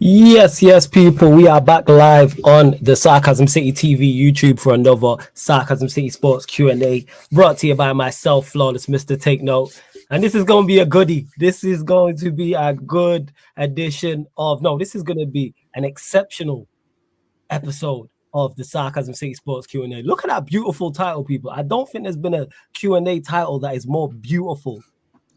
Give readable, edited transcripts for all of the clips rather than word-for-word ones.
Yes, people. We are back live on the Sarcasm City TV YouTube for another Sarcasm City Sports Q&A, brought to you by myself, Flawless Mr. Take Note. And this is going to be a goodie. This is going to be a good edition of, no, this is going to be an exceptional episode of the Sarcasm City Sports Q&A. Look at that beautiful title, people. I don't think there's been a Q&A title that is more beautiful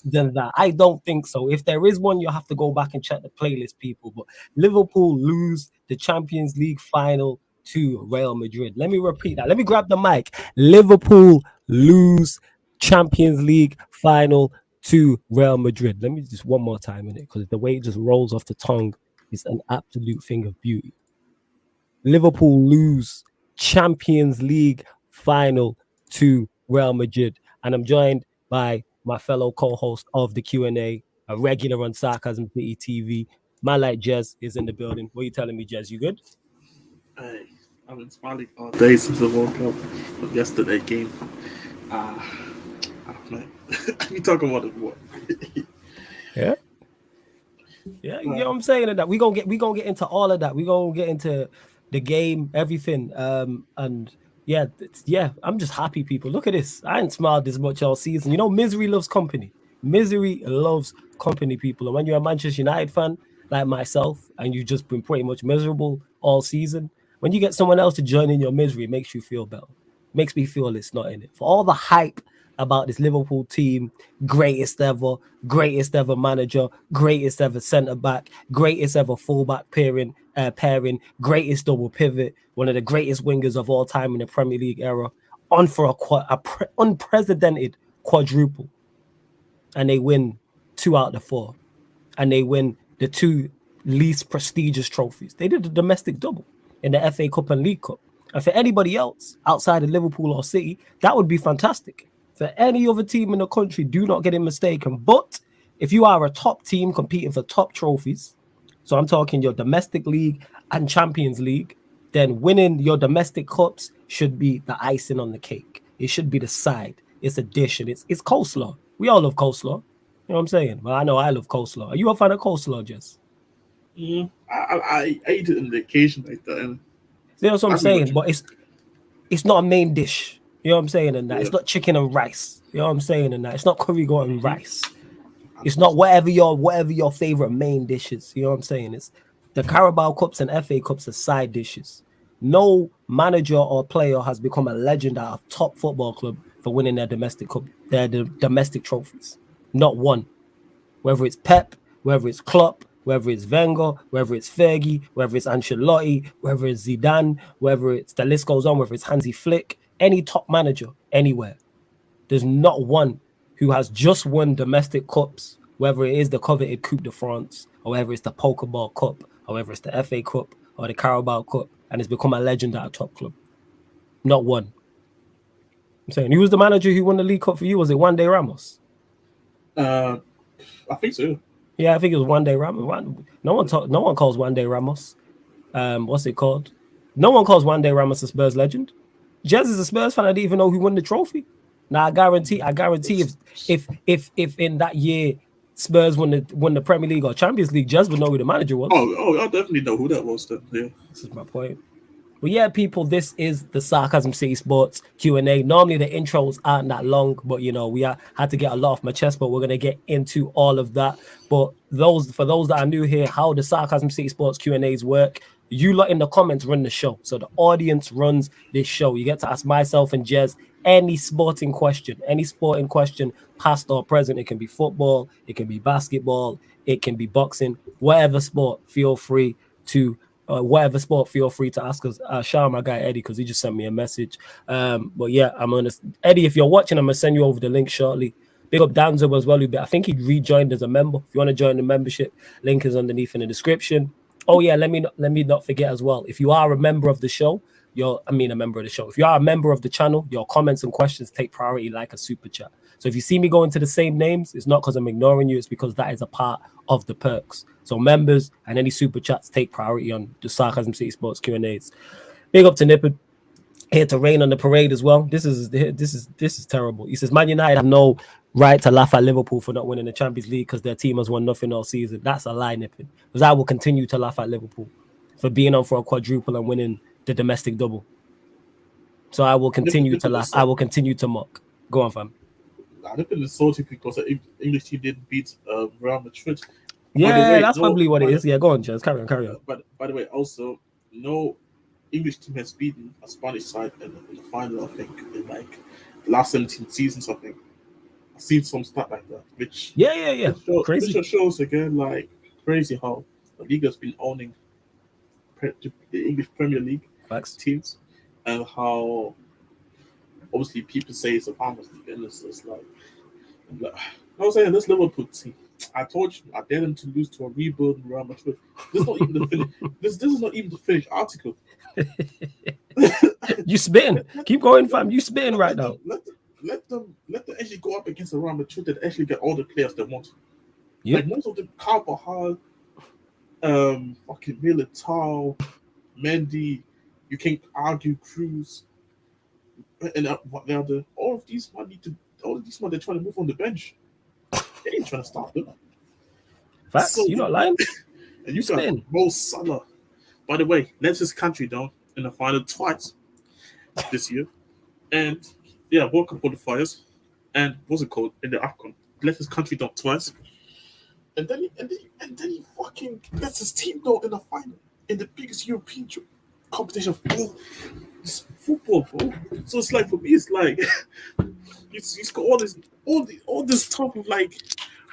than that. I don't think so. If there is one, you'll have to go back and check the playlist, people. But Liverpool lose the Champions League final to Real Madrid. Let me repeat that. Let me grab the mic. Liverpool lose Champions League final to Real Madrid. Let me just one more time in it, because the way it just rolls off the tongue is an absolute thing of beauty. Liverpool lose Champions League final to Real Madrid. And I'm joined by my fellow co-host of the Q&A, a regular on Sarcasm City TV. My light Jez is in the building. What are you telling me, Jez? You good? Hey, I've been smiling all day since I woke up from yesterday's game. I don't know. We talking about it more. Yeah, you know what I'm saying? That we gonna get into all of that. We gonna get into the game, everything. And yeah, I'm just happy, people. Look at this. I ain't smiled this much all season. You know, misery loves company. Misery loves company, people. And when you're a Manchester United fan like myself, and you've just been pretty much miserable all season, when you get someone else to join in your misery, it makes you feel better. It makes me feel it's not in it. For all the hype about this Liverpool team, greatest ever manager, greatest ever centre-back, greatest ever full-back pairing, greatest double pivot, one of the greatest wingers of all time in the Premier League era, on for a unprecedented quadruple. And they win 2 out of 4. And they win the 2 least prestigious trophies. They did the domestic double in the FA Cup and League Cup. And for anybody else outside of Liverpool or City, that would be fantastic. For any other team in the country, do not get it mistaken. But if you are a top team competing for top trophies, so I'm talking your domestic league and Champions League, then winning your domestic cups should be the icing on the cake. It should be the side. It's addition. It's coleslaw. We all love coleslaw. You know what I'm saying? Well, I know I love coleslaw. Are you a fan of coleslaw, Jess? I eat it on the occasion like that. And you know what I'm saying? But it's not a main dish. You know what I'm saying? And that it's not chicken and rice. You know what I'm saying? And that it's not curry goat and rice. It's not whatever your favorite main dish is. You know what I'm saying? It's the Carabao Cups and FA Cups are side dishes. No manager or player has become a legend at a top football club for winning their domestic cup, their domestic trophies. Not one. Whether it's Pep, whether it's Klopp, whether it's Wenger, whether it's Fergie, whether it's Ancelotti, whether it's Zidane, whether it's the list goes on, whether it's Hansi Flick, any top manager anywhere, there's not one who has just won domestic cups, whether it is the coveted Coupe de France, or whether it's the Pokeball Cup, or whether it's the FA Cup, or the Carabao Cup, and it's become a legend at a top club. Not one. I'm saying, who was the manager who won the League Cup for you? Was it Juan de Ramos? I think so. Yeah, I think it was Juan de Ramos. No one calls Juan de Ramos. What's it called? No one calls Juan de Ramos a Spurs legend. Jez is a Spurs fan. I didn't even know who won the trophy. Now I guarantee if in that year Spurs won the Premier League or Champions League, Jez would know who the manager was. Oh, I definitely know who that was then. Yeah. This is my point. But yeah, people, this is the Sarcasm City Sports Q&A. Normally the intros aren't that long, but you know, had to get a lot off my chest, but we're gonna get into all of that. But for those that are new here, how the Sarcasm City Sports Q&As work, you lot in the comments run the show. So the audience runs this show. You get to ask myself and Jez any sporting question, past or present. It can be football, it can be basketball, it can be boxing, whatever sport, feel free to ask us. Shout out my guy Eddie, because he just sent me a message. But yeah, Eddie, if you're watching, I'm gonna send you over the link shortly. Big up Danzo as well. I think he rejoined as a member. If you want to join the membership, link is underneath in the description. Oh yeah, let me not forget as well. If you are a member of the show, If you are a member of the channel, your comments and questions take priority like a super chat. So if you see me go into the same names, it's not because I'm ignoring you, it's because that is a part of the perks. So members and any super chats take priority on the Sarcasm City Sports Q&As. Big up to Nippon, here to rain on the parade as well. This is terrible. He says Man United have no right to laugh at Liverpool for not winning the Champions League because their team has won nothing all season. That's a lie, nipping. Because I will continue to laugh at Liverpool for being on for a quadruple and winning the domestic double. So I will continue to laugh. I will continue to mock. Go on, fam. I've been salty because the English team didn't beat Real Madrid. Yeah, that's probably what it is. Yeah, go on, Jez. Carry on. But by the way, also, no English team has beaten a Spanish side in the final, I think, in like the last 17 seasons, I think. I've seen some stat like that, which crazy. Which shows again, like, crazy how the league has been owning the English Premier League teams, and how obviously people say it's a farmers league, and it's just like I was saying, this Liverpool team, I told you, I dare them to lose to a rebuild in Real Madrid. This is not even the finish. This is not even the finished article. You spitting? Keep going, fam. You spitting right now. Let them actually go up against the Real Madrid and actually get all the players they want. Yep. Like most of the Carvajal, fucking Militao, Mendy, you can argue Cruz, and what they're all of these man they're trying to move on the bench. They ain't trying to start them. Facts, so, you're not lying. And you got Mo Salah. By the way, let his country down in the final twice this year. And World Cup qualifiers. And what's it called? In the AFCON. Let his country down twice. And then he fucking lets his team down in the final. In the biggest European competition of football, bro. So it's like, for me, it's like he's got all this talk of like,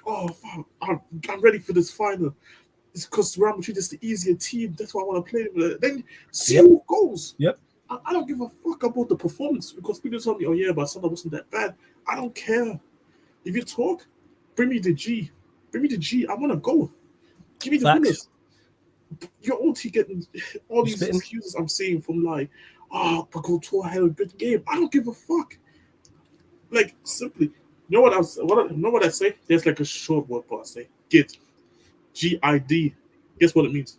oh fuck, I'm ready for this final. It's because Real Madrid is the easier team. That's why I want to play them. Then see who goes. Yep. I don't give a fuck about the performance because people tell me, oh yeah, but Salah wasn't that bad. I don't care. If you talk, bring me the G. I want to go. Give me the winners. You're all getting all these excuses I'm seeing from like, but Couture had a good game. I don't give a fuck. Like, simply, you know what I say? There's like a short word, but I say GID. G-I-D. Guess what it means?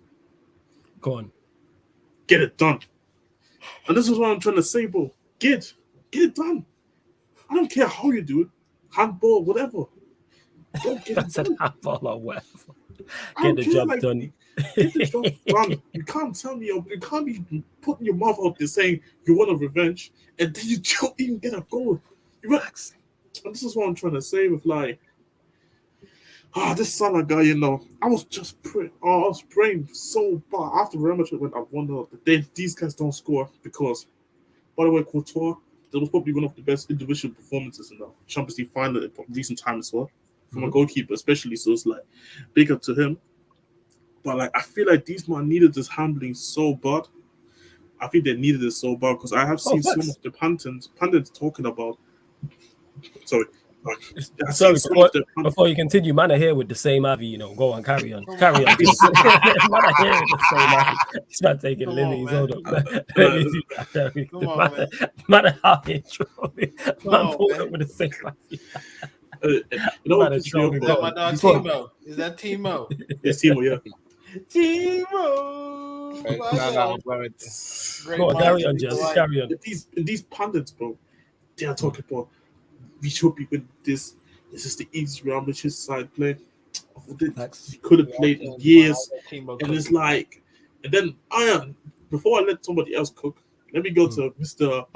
Go on. Get it done. And this is what I'm trying to say, bro. Get it done. I don't care how you do it. Handball, whatever. Don't get it done. Handball or whatever. Get the job done. Get the job done. You can't tell me, you can't be putting your mouth out there saying you want a revenge and then you don't even get a goal. Relax. And this is what I'm trying to say with like, this Salah guy, I was just praying so bad after Real Madrid when I wonder that these guys don't score because, by the way, Couture, that was probably one of the best individual performances in the Champions League final in recent times as well, from a goalkeeper especially. So it's like big up to him. But like, I feel like these man needed this handling so bad. I think they needed it so bad because I have seen some of the pundits talking about. Sorry, before you continue, man, I here with the same Avi, go on, carry on. Man, I here with the same Avi. It's not taking Lily's, hold up. Man, I have it, man, pulled up with the same Avi. Is that Timo? It's Timo, yeah. Timo! Go on, carry on, Jess. Carry on. These pundits, bro, they are talking about we should be with this. This is the easiest Real Madrid side play. He could have played in years. And it's like, and then before I let somebody else cook, let me go to Mr.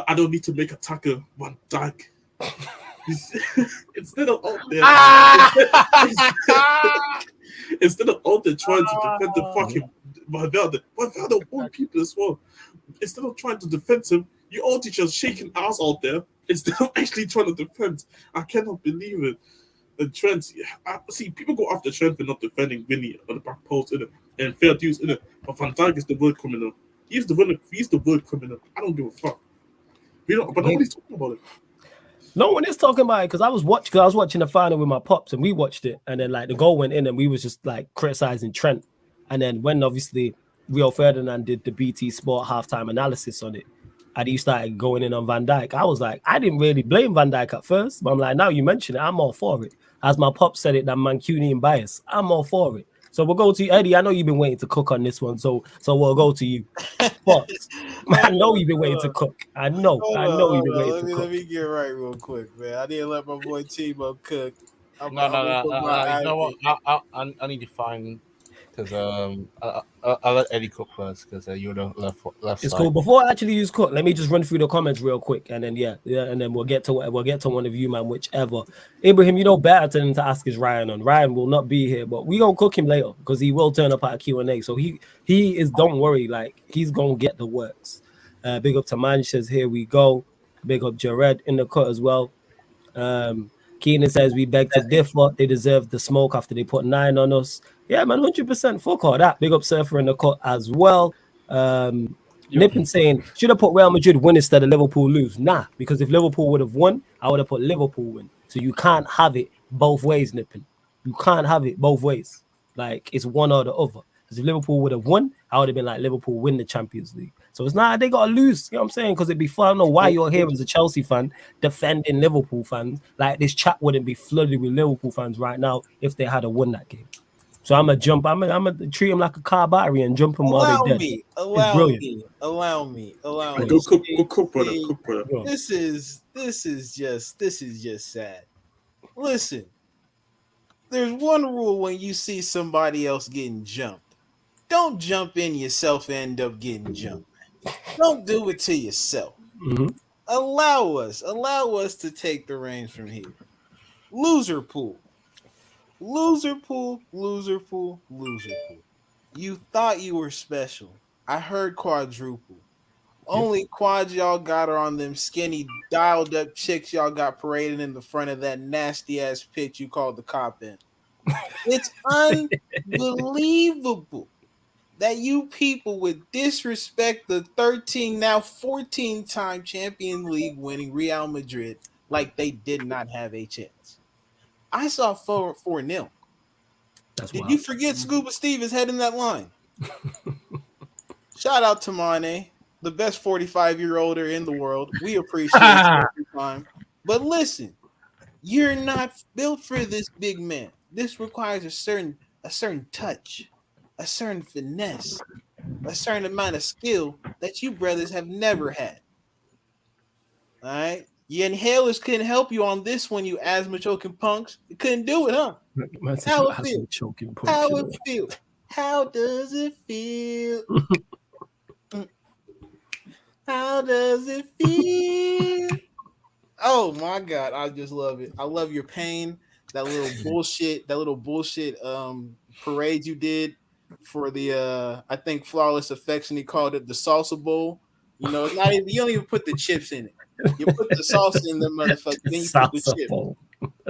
I don't need to make a tackle, Van Dijk. Instead of out there, instead of out there trying to defend the fucking Valverde won people as well. Instead of trying to defend him, you all just shaking ass out there instead of actually trying to defend. I cannot believe it. The Trent, see, people go after Trent for not defending Vinny on the back post, innit? And fair dues, innit? But Van Dijk is the word criminal. He's the word criminal. I don't give a fuck. But nobody's talking about it. No one is talking about it because I was watching the final with my pops and we watched it, and then like the goal went in and we was just like criticizing Trent, and then when obviously Rio Ferdinand did the BT Sport halftime analysis on it, and he started going in on Van Dijk, I was like, I didn't really blame Van Dijk at first, but I'm like, now you mention it, I'm all for it. As my pop said it, that Mancunian bias, I'm all for it. So we'll go to you, Eddie. I know you've been waiting to cook on this one, so we'll go to you. Fox, I know you've been waiting to cook. I know you've been waiting to cook. Let me get right real quick, man. I didn't let my boy Timo cook. No. You know what? I need to find because I'll let Eddie cook first because you're the left It's side. cool. Before I actually use cook, let me just run through the comments real quick, and then and then we'll get to one of you, man. Whichever. Ibrahim, you know better than to ask is Ryan on. Ryan will not be here, but we gonna cook him later because he will turn up at a Q&A. So he is. Don't worry, like he's gonna get the works. Big up to Man says here we go. Big up Jared in the cut as well. Keenan says we beg to differ. They deserve the smoke after they put 9 on us. Yeah, man, 100%. Fuck all that. Big up Surfer in the cut as well. Nippin saying should have put Real Madrid win instead of Liverpool lose. Nah, because if Liverpool would have won, I would have put Liverpool win. So you can't have it both ways, Nippin. You can't have it both ways. Like it's one or the other. Because if Liverpool would have won, I would have been like Liverpool win the Champions League. So it's not they gotta lose. You know what I'm saying? Because it'd be fun. I don't know why you're here as a Chelsea fan defending Liverpool fans. Like this chat wouldn't be flooded with Liverpool fans right now if they had won that game. So I'm gonna treat him like a car battery and jump him while they dead. Allow me. Go cook, brother. Cook, brother. This is just sad. Listen, there's one rule when you see somebody else getting jumped. Don't jump in yourself and end up getting jumped. Don't do it to yourself. Mm-hmm. Allow us to take the reins from here. Loser pool. You thought you were special. I heard quadruple. Only quads y'all got are on them skinny, dialed up chicks y'all got paraded in the front of that nasty ass pit you called the cop in. It's unbelievable that you people would disrespect the 13, now 14-time Champions League winning Real Madrid like they did not have a chance. I saw 4-0. Did you forget Scuba Steve is heading that line? Shout out to Mane, the best 45-year-older in the world. We appreciate you every time. But listen, you're not built for this big man. This requires a certain touch, a certain finesse, a certain amount of skill that you brothers have never had. All right? Your inhalers couldn't help you on this one, you asthma choking punks. You couldn't do it, huh? How it feel? How does it feel? How does it feel? Oh my God, I just love it. I love your pain. That little bullshit parade you did for the I think Flawless Affection, he called it the salsa bowl. You know, it's not even, you don't even put the chips in it. You put the salsa in the motherfucker, then you put the chip.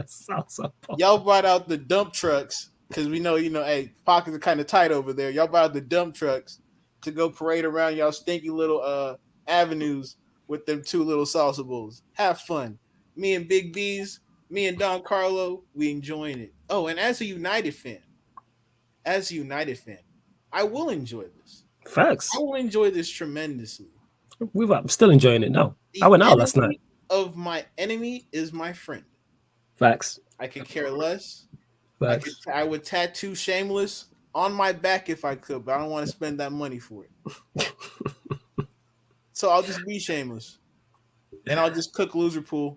Salsa bowl. Y'all brought out the dump trucks because we know, hey, pockets are kind of tight over there. Y'all brought out the dump trucks to go parade around y'all stinky little avenues with them 2 little salsa bowls. Have fun. Me and Big B's, me and Don Carlo, we enjoying it. Oh, and as a United fan, I will enjoy this. Facts. I will enjoy this tremendously. I'm still enjoying it now. I went out last night. Of my enemy is my friend. Facts. I could care less. Facts. I would tattoo Shameless on my back if I could, but I don't want to spend that money for it. So I'll just be Shameless. And I'll just cook Loser Pool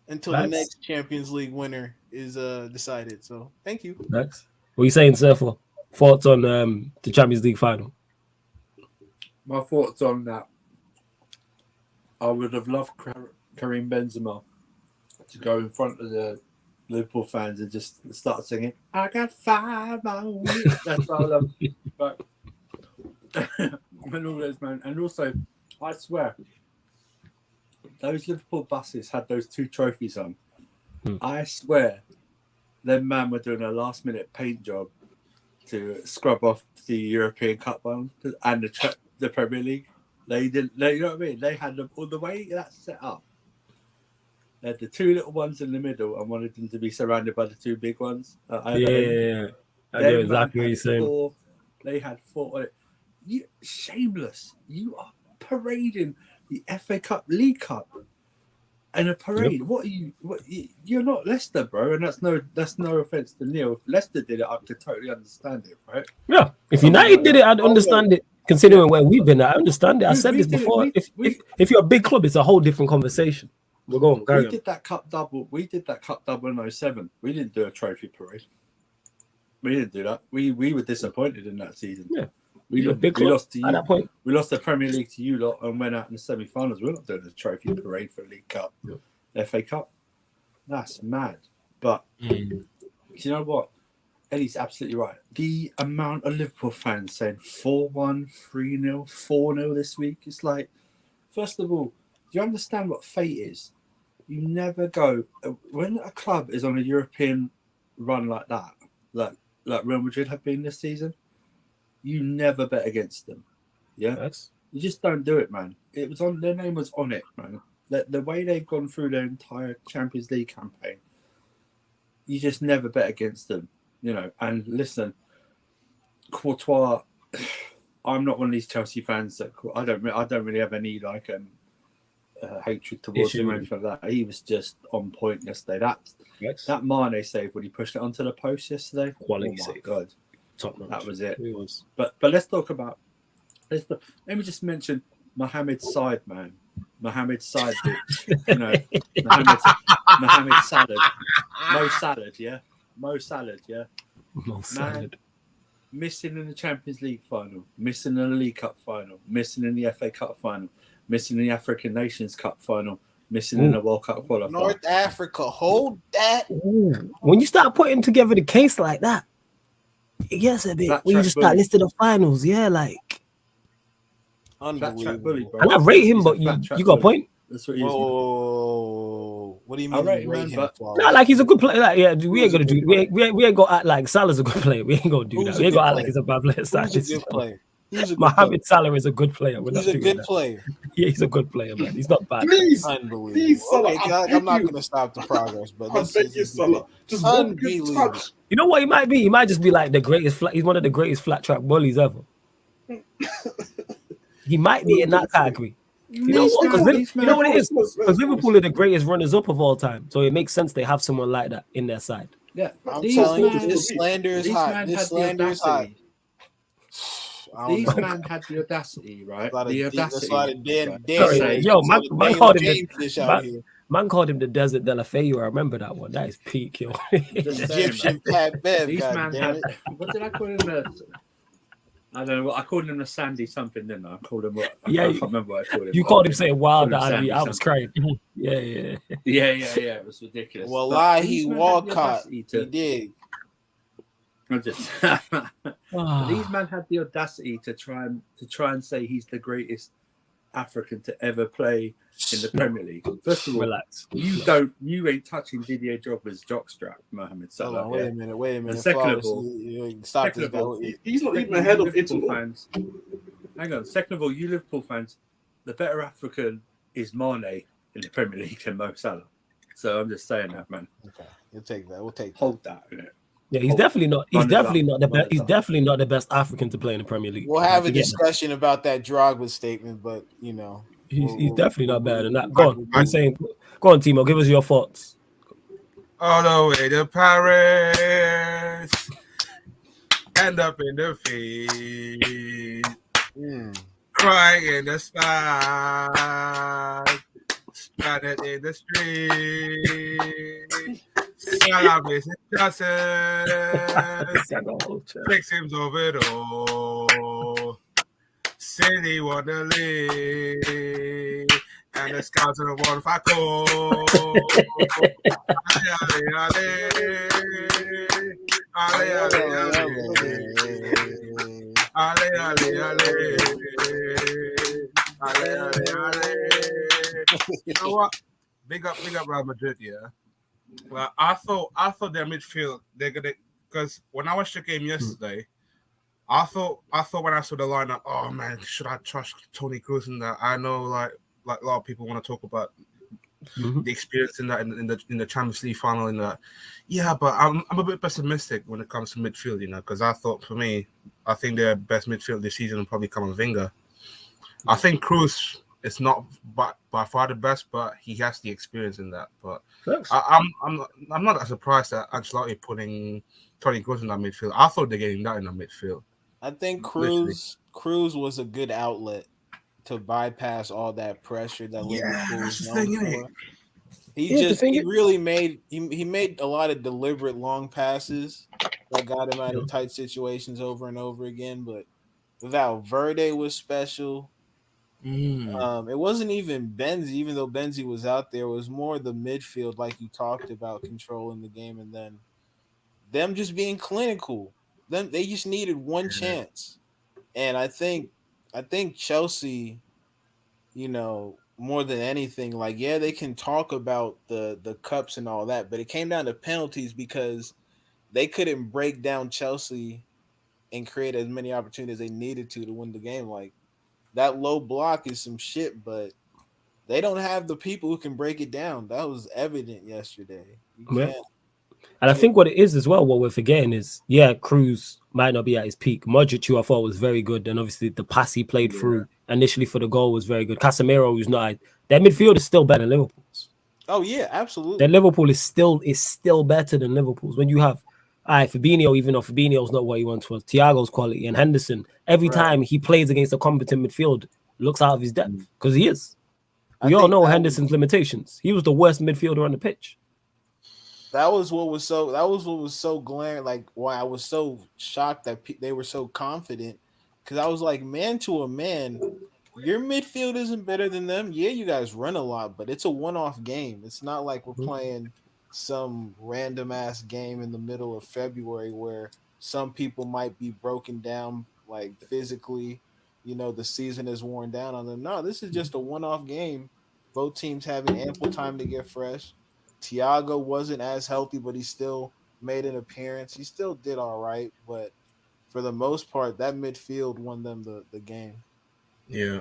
until the next Champions League winner is decided. So thank you. Facts. What are you saying, Surfer? Thoughts on the Champions League final? My thoughts on that. I would have loved Karim Benzema to go in front of the Liverpool fans and just start singing, I got 5 on it. That's what I love. But and all those, man. And also, I swear, those Liverpool buses had those 2 trophies on. I swear, them man were doing a last-minute paint job to scrub off the European Cup one and the Premier League. They didn't. You know what I mean? They had them all the way that's set up. They had the 2 little ones in the middle and wanted them to be surrounded by the 2 big ones. Yeah. I know exactly what you're saying. They had 4. You shameless. You are parading the FA Cup, League Cup, And a parade. What are you? You're not Leicester, bro. And that's no offense to Neil. If Leicester did it, I could totally understand it, right? Yeah. If United did it, I'd understand it. Considering where we've been at, I understand it. I said this before. If you're a big club, it's a whole different conversation. We're going. We did that cup double. We did that cup double in 07. We didn't do a trophy parade. We didn't do that. We were disappointed in that season. Yeah. We lost to you at that point. We lost the Premier League to you lot and went out in the semi-finals. We're not doing a trophy parade for League Cup, FA Cup. That's mad. But do you know what? Eddie's absolutely right. The amount of Liverpool fans saying 4-1, 3-0, 4-0 this week. It's like, first of all, do you understand what fate is? You never go when a club is on a European run like that, like Real Madrid have been this season. You never bet against them. Yeah, you just don't do it, man. It was on their name was on it, man. The way they've gone through their entire Champions League campaign, you just never bet against them. You know, and listen, Courtois. I'm not one of these Chelsea fans that I don't really have any like hatred towards him or anything like that. He was just on point yesterday. That Mane save when he pushed it onto the post yesterday. Quality oh my save. God. Top notch. That was it. It was. But let's talk about. Let me just mention Mohamed Said, man. Mohamed Said, you know, Mohamed Salad, Mo Salad, yeah, Mo Salad. Man, missing in the Champions League final, missing in the League Cup final, missing in the FA Cup final, missing in the African Nations Cup final, missing in the World Cup qualifier. North Africa, hold that. When you start putting together the case like that, it gets a bit. When you just start listing the finals, like. Unbelievable. And I rate him, but you got a point. That's what he is. Whoa. What do you mean? I rate him, no, like he's a good player. Like, yeah, we ain't gonna do. We ain't gonna act like Salah's a good player. We ain't gonna do that. We ain't gonna act like he's a bad player. Who's a good player? Mohamed Salah is a good player. He's a good player. Yeah, he's a good player, man. He's not bad. Please, unbelievable. Please, Salah, okay, I'm not going to stop the progress, but I beg you, Salah. Just one good touch. You know what he might be? He might just be like the greatest. He's one of the greatest flat track bullies ever. He might be in that category. You know what? Because you know what it is? Because Liverpool are the greatest runners up of all time, so it makes sense they have someone like that in their side. Yeah, I'm telling you, this slander is hot. This slander is hot. These men had the audacity, right? The audacity. Yo, man called him the Desert de la Feu. I remember that one. That is peak, yo. Egyptian Pat Bev. These men had. What did I call him? I don't know. I called him the Sandy something, didn't I? I called him what? I can't remember what I called him. You called him saying wild. I was crying. Yeah. It was ridiculous. Well, he Walcott. He did. These men had the audacity to try and say he's the greatest African to ever play in the Premier League. First of all, relax. You ain't touching Didier Drogba's jockstrap, Mohamed Salah. Wait a minute. And second of all, he's not even ahead of Italy fans. Hang on. Second of all, you Liverpool fans, the better African is Mane in the Premier League than Mo Salah. So I'm just saying that, man. Okay, we'll take that. Hold that, innit? Yeah, he's definitely not. He's definitely not the best. He's definitely not the best African to play in the Premier League. We'll have a discussion about that Drogba statement, but you know, he's definitely not better than that. Go on, I'm saying, go on, Timo, give us your thoughts. All the way to Paris, end up in the field, crying in the sky, stranded in the street. Salah visits justice, takes him over it all. City won the league, and the scouts in the water if I call. You know what? Big up Real Madrid, yeah. Well, I thought their midfield they're gonna, because when I watched the game yesterday, I thought when I saw the lineup, oh man, should I trust Toni Kroos in that? I know like a lot of people want to talk about the experience in that in the Champions League final in that. Yeah, but I'm a bit pessimistic when it comes to midfield, you know, because I think their best midfield this season will probably come on Wenger. I think Kroos it's not by far the best, but he has the experience in that. But Yes. I'm not that surprised that Ancelotti putting Tony Kroos in that midfield. I thought they're getting that in the midfield. I think Literally. Cruz was a good outlet to bypass all that pressure that Liverpool that's was the known thing, innit? for. He Yeah, the just thing he is- really made he made a lot of deliberate long passes that got him out of tight situations over and over again. But Valverde was special. It wasn't even Benzi, even though Benzi was out there. It was more the midfield, like you talked about, controlling the game, and then them just being clinical. Them they just needed one chance, and I think Chelsea, more than anything, like yeah, they can talk about the cups and all that, but it came down to penalties because they couldn't break down Chelsea and create as many opportunities as they needed to win the game. Like that low block is some shit, but they don't have the people who can break it down. That was evident yesterday. You Yeah. can't. And I think what it is as well, what we're forgetting is, yeah, Cruz might not be at his peak. Modric, who I thought was very good, and obviously the pass he played through initially for the goal was very good. Casemiro, who's not, their midfield is still better than Liverpool's. Oh yeah, absolutely. Their Liverpool is still better than Liverpool's. When you have, Fabinho, even though Fabinho's not what he once was, Thiago's quality, and Henderson, every time he plays against a competent midfield, looks out of his depth because he is. We all know Henderson's limitations. He was the worst midfielder on the pitch. That was what was so glaring. Like why I was so shocked that they were so confident, because I was like, man to a man, your midfield isn't better than them. Yeah, you guys run a lot, but it's a one-off game. It's not like we're playing some random ass game in the middle of February where some people might be broken down like physically. The season is worn down on them. No, this is just a one-off game. Both teams having ample time to get fresh. Thiago wasn't as healthy, but he still made an appearance. He still did all right, but for the most part, that midfield won them the game. Yeah.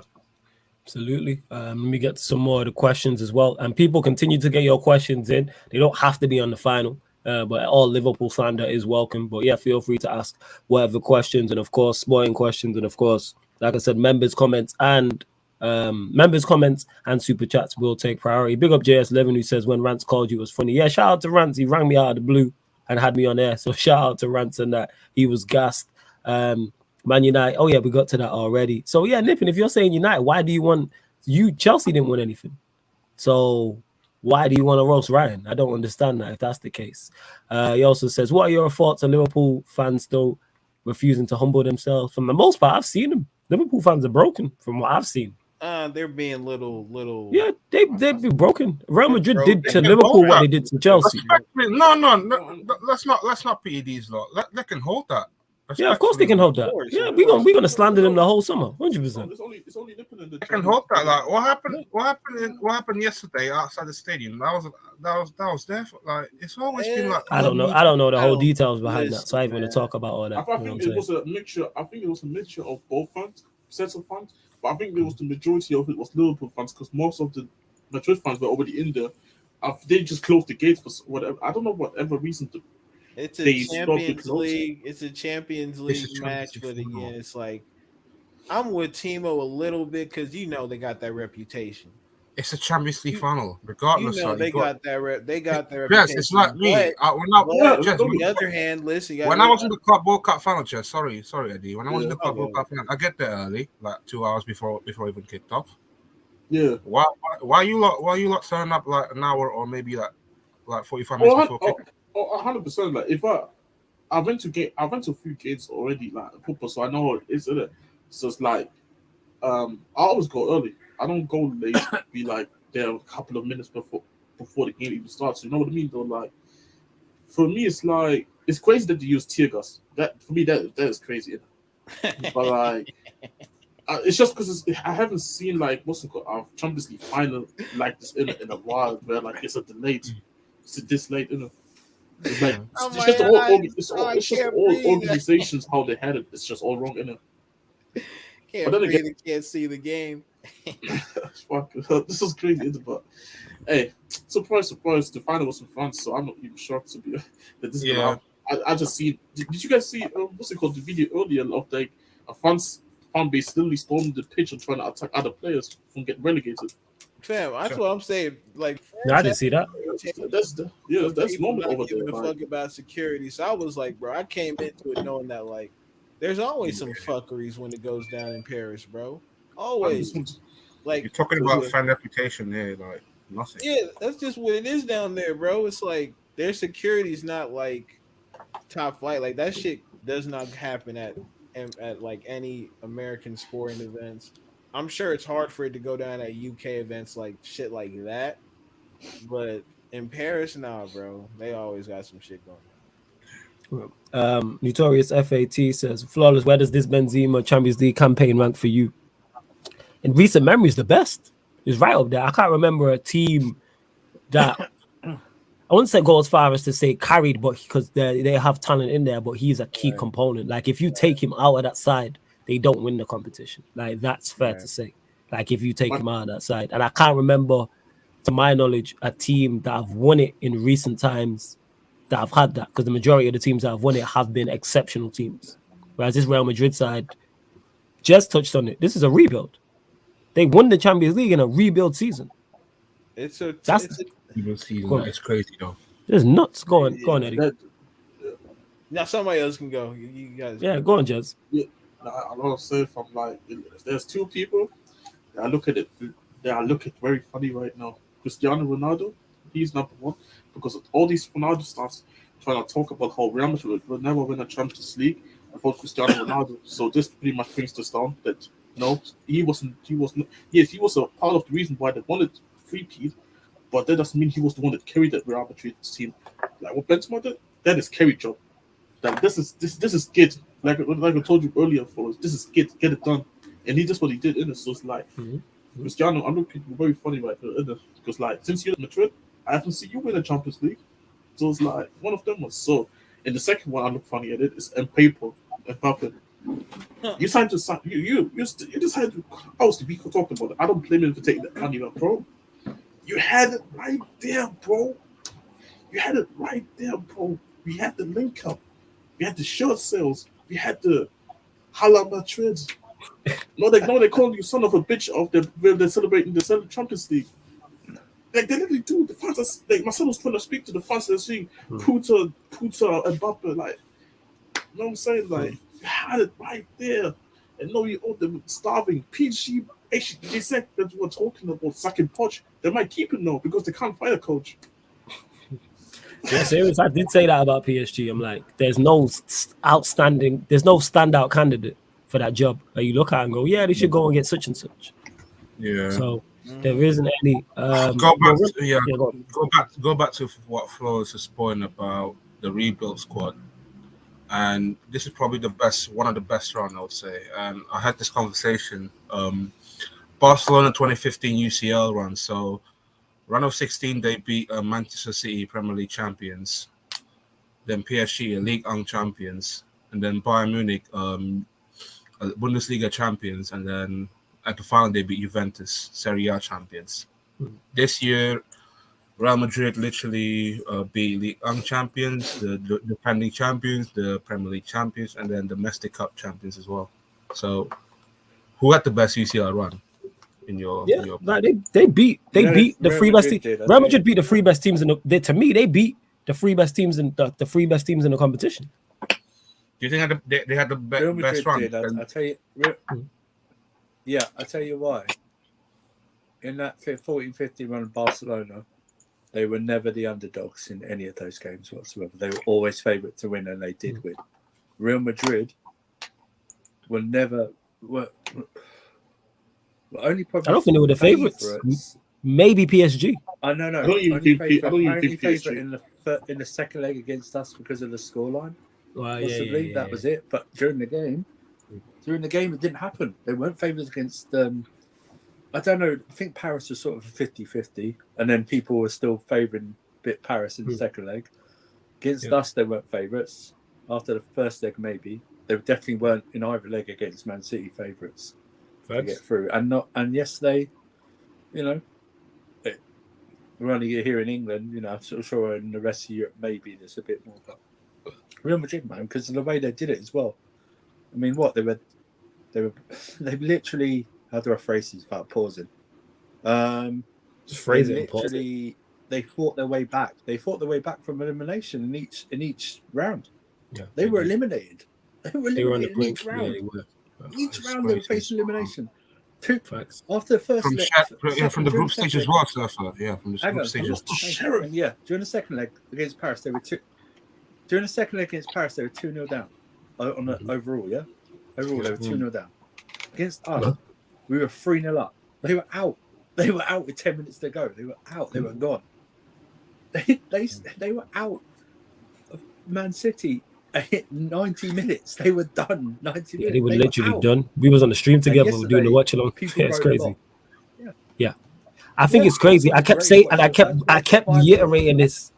Absolutely. Let me get to some more of the questions as well. And people continue to get your questions in. They don't have to be on the final, but all Liverpool slander is welcome. But yeah, feel free to ask whatever questions, and of course, sporting questions, and of course, like I said, members' comments and super chats will take priority. Big up JS11 who says when Rance called you it was funny. Yeah, shout out to Rance. He rang me out of the blue and had me on air. So shout out to Rance and that. He was gassed. Man United. Oh yeah, we got to that already. So yeah, Nippin, if you're saying United, why do you want Chelsea didn't win anything? So why do you want to roast Ryan? I don't understand that if that's the case. He also says, what are your thoughts on Liverpool fans still refusing to humble themselves? For the most part, I've seen them. Liverpool fans are broken from what I've seen. They're being little. Yeah, they'd be broken. Real Madrid did to Liverpool what they did to Chelsea. No. Let's not pity these lot. They can hold that. Yeah, of course they can hold that. Yeah, we're gonna slander them the whole summer, 100%. It's only nipping in the. They can hold that. Like what happened yesterday outside the stadium? That was there. It's always been like. I don't know the whole details behind that, so I ain't gonna talk about all that. I think it was a mixture. I think it was a mixture of both sets of fans. But I think there was the majority of it was Liverpool fans, because most of the Madrid fans were already in there. They just closed the gates for whatever. I don't know whatever reason. It's a Champions League. It's a Champions League match, but again, it's like I'm with Timo a little bit because they got that reputation. It's a Champions League final, regardless. They got that reputation. Yes, it's like me. On the other hand, listen. When I was in the Club World Cup final, sorry, Eddie. When I was in the Club World Cup final, I get there early, like 2 hours before even kicked off. Yeah. Why you lot turn up like an hour or maybe like 45 minutes before kick? 100%. Like if I went to a few games already, like football, so I know what it is, isn't it? So it's like I always go early. I don't go late. Be like there a couple of minutes before the game even starts. You know what I mean? Though, like for me, it's like it's crazy that they use tear gas. That for me, that is crazy. But like, it's just because I haven't seen like what's it called, Champions League final like this in a while, where like it's a delayed, it's this late, It's like it's just all organizations how they had it. It's just all wrong, innit? Can't see the game. Fuck, this is crazy, but hey, surprise, the final was in France, so I'm not even shocked to be that this. I just see. Did you guys see what's it called? The video earlier of like France fan base literally stormed the pitch and trying to attack other players from getting relegated. Fam, that's what I'm saying. Like, No, I didn't see that. That's people normal not over giving there. a Like, fuck about security. So I was like, bro, I came into it knowing that like there's always some fuckeries when it goes down in Paris, bro. Always. Like, You're talking about fan reputation here, like nothing. yeah, that's just what it is down there, bro. It's like their security's not like top flight. Like that shit does not happen at like any American sporting events. I'm sure it's hard for it to go down at UK events like shit like that, but in Paris, nah, bro, they always got some shit going on. Notorious FAT says, Flawless, where does this Benzema Champions League campaign rank for you? In recent memories, the best. It's right up there. I can't remember a team that I wouldn't say go as far as to say carried, but because they have talent in there, but he's a key component. Like if you take him out of that side, they don't win the competition. Like that's fair to say. Like if you take him out of that side, and I can't remember, to my knowledge, a team that have won it in recent times that have had that, because the majority of the teams that have won it have been exceptional teams. Whereas this Real Madrid side, just touched on it. This is a rebuild. They won the Champions League in a rebuild season. It's a rebuild season. It's crazy though. It's nuts. Go on, Eddie. Now somebody else can go. You guys. Yeah, go on, Jez. Yeah, I want to say from like, there's two people that I look at it. That I look at very funny right now. Cristiano Ronaldo, he's number one because of all these Ronaldo stars trying to talk about how Real Madrid will never win a Champions League without Cristiano Ronaldo. So this pretty much brings this down that no, he wasn't. Yes, he was a part of the reason why they wanted three-peat, but that doesn't mean he was the one that carried that Real Madrid team. Like what Benzema did, that is carry job. That this is get like I told you earlier, folks. This is get it done, and he just what he did in it. So it's like Cristiano, I'm looking very funny right now because like since you're at Madrid, I haven't seen you win a Champions League. So it's like one of them was so. And the second one I look funny at it is Mbappe. You signed to sign. You decided to. Obviously, we could talk about it. I don't blame him for taking that money, bro. You had it right there, bro. You had it right there, bro. We had the link up. We had the shirt sales. We had the Hala Madrid. No, they call you son of a bitch of they're celebrating the Champions League. Like they literally do. The fans are, like my son was trying to speak to the fans. They're saying Puta and Mbappe. Like, you know what I'm saying? Like, you had it right there. And no, you all them starving. PG, actually, they said that we're talking about sacking Poch. They might keep him now because they can't find a coach. Yeah, serious. I did say that about PSG. I'm like, there's no standout candidate for that job that you look at and go, yeah, they should go and get such and such. Yeah. So there isn't any. Go back to what Flores is pointing about the rebuild squad, and this is probably one of the best run, I would say. And I had this conversation. Barcelona 2015 UCL run. So run of 16, they beat Manchester City Premier League champions, then PSG League 1 champions, and then Bayern Munich Bundesliga champions, and then at the final they beat Juventus Serie A champions. This year, Real Madrid literally beat League 1 champions, the defending champions, the Premier League champions, and then domestic cup champions as well. So, who had the best UCL run? In your they beat the three best teams. Real Madrid beat the three best teams to me, they beat the three best teams in the three best teams in the competition. Do you think they had the best run? I'll tell you. Yeah, I'll tell you why. In that 14-15 run of Barcelona, they were never the underdogs in any of those games whatsoever. They were always favourite to win, and they did win. Real Madrid were never. Only probably I don't think they were the favourites. Maybe PSG. I know. I don't even think PSG in the second leg against us because of the scoreline. Well, possibly that was it. But during the game, it didn't happen. They weren't favourites against. I don't know. I think Paris was sort of a 50-50, and then people were still favouring Paris in the second leg. Against us, they weren't favourites. After the first leg, maybe they definitely weren't in either leg against Man City favourites to get through. And yesterday, we're only here in England. I'm sort of sure in the rest of Europe maybe there's a bit more. But Real Madrid, man, because of the way they did it as well. I mean, they were They literally, how do I phrase this without pausing? Just phrase it. Literally, they fought their way back. They fought their way back from elimination in each round. Yeah, they were eliminated. They were eliminated in each round. Yeah, they were. Each round they were facing elimination. Facts. After the first from the group stage as well, so yeah, from the group stage as Sheriff. yeah, during the second leg against Paris, they were 2-0 down on the overall. Yeah, overall they were 2-0 down. Against us, we were 3-0 up. They were out. They were out with 10 minutes to go. They were out. They were gone. They were out of Man City. 90 minutes. They were done. 90 minutes. Yeah, they were literally done. We was on the stream together. We were doing the watch along. Yeah, it's crazy. Yeah. I think it's crazy. I kept saying, and I kept reiterating this.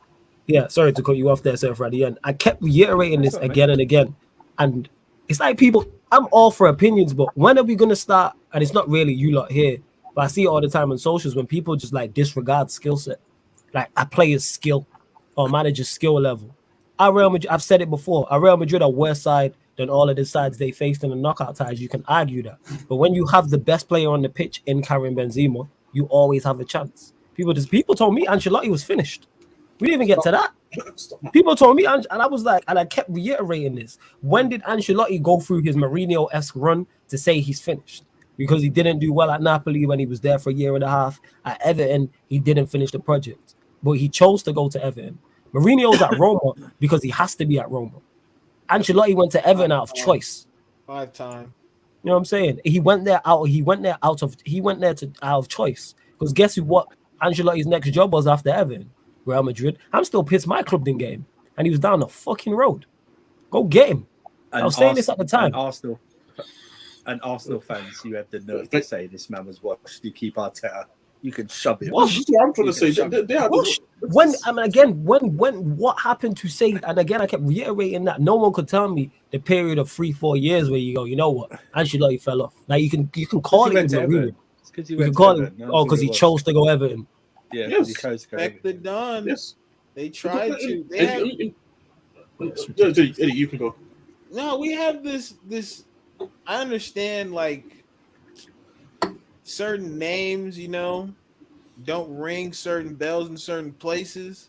Yeah, sorry to cut you off there, sir, for at the end. I kept reiterating this again and again. And it's like people, I'm all for opinions, but when are we going to start? And it's not really you lot here, but I see it all the time on socials when people just like disregard skill set. Like a player's skill or manager's skill level. Real Madrid, I've said it before, Real Madrid are worse side than all of the sides they faced in the knockout ties. You can argue that. But when you have the best player on the pitch in Karim Benzema, you always have a chance. People told me Ancelotti was finished. We didn't even get to that. People told me, and I was like, and I kept reiterating this. When did Ancelotti go through his Mourinho-esque run to say he's finished? Because he didn't do well at Napoli when he was there for a year and a half. At Everton, he didn't finish the project. But he chose to go to Everton. Mourinho's at Roma because he has to be at Roma. Ancelotti went to Everton out of choice. 5 times. You know what I'm saying? He went there out of choice. Because guess what Ancelotti's next job was after Everton? Real Madrid. I'm still pissed my club didn't get him. And he was down the fucking road. Go get him. I was saying this at the time. And Arsenal fans, you had the nerve to say this man was watched. You keep Arteta. You can shove it. That's what I'm trying to say. They are what happened to say, and again, I kept reiterating that no one could tell me the period of 3-4 years where you go, you know what, Ancelotti fell off. Like you can call it Mourinho. You can call it because he chose to go Everton. Yeah, yes. He chose to go Respect the done. Yes, they tried to. Eddie, you can go. No, we have this. I understand, like. Certain names, don't ring certain bells in certain places,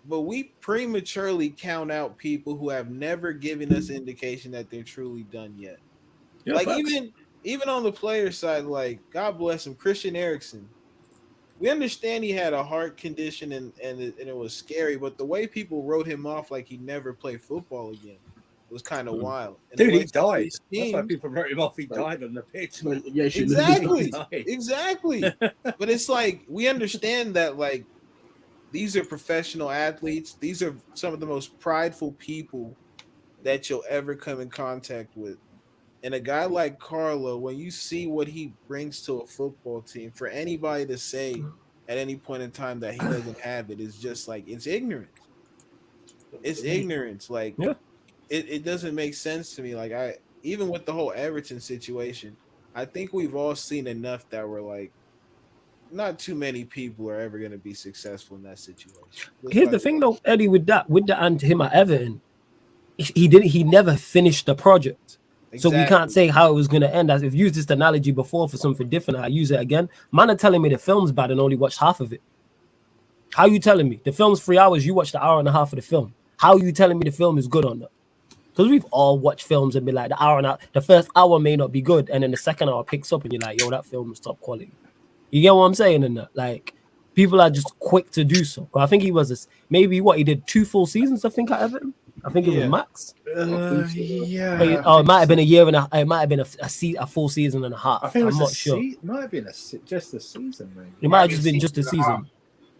but we prematurely count out people who have never given us indication that they're truly done yet. Yeah, like facts. even on the player side, like God bless him, Christian Eriksen. We understand he had a heart condition and it was scary, but the way people wrote him off like he never played football again. It was kind of wild. And dude, he died. That's why people wrote him off. He died on the pitch. Yeah, exactly. But it's like we understand that like these are professional athletes. These are some of the most prideful people that you'll ever come in contact with. And a guy like Carlo, when you see what he brings to a football team, for anybody to say at any point in time that he doesn't have it is just like it's ignorance. It's ignorance. Like It doesn't make sense to me. Like even with the whole Everton situation, I think we've all seen enough that we're like, not too many people are ever going to be successful in that situation. Here's the thing, though, Eddie, with the and him at Everton, he never finished the project, so we can't say how it was going to end. I've used this analogy before for something different. I use it again. Man are telling me the film's bad and only watched half of it. How are you telling me the film's 3 hours? You watched the hour and a half of the film. How are you telling me the film is good or not? Because we've all watched films and been like, the first hour may not be good, and then the second hour picks up and you're like, yo, that film is top quality. You get what I'm saying? And that, like, people are just quick to do so. But I think he was he did 2 full seasons, I think, at Everton. I think it was max. Yeah. It might have been a year and it might have been a full season and a half. I think I'm not sure. It might have been just a season, maybe. It might have just been just a season.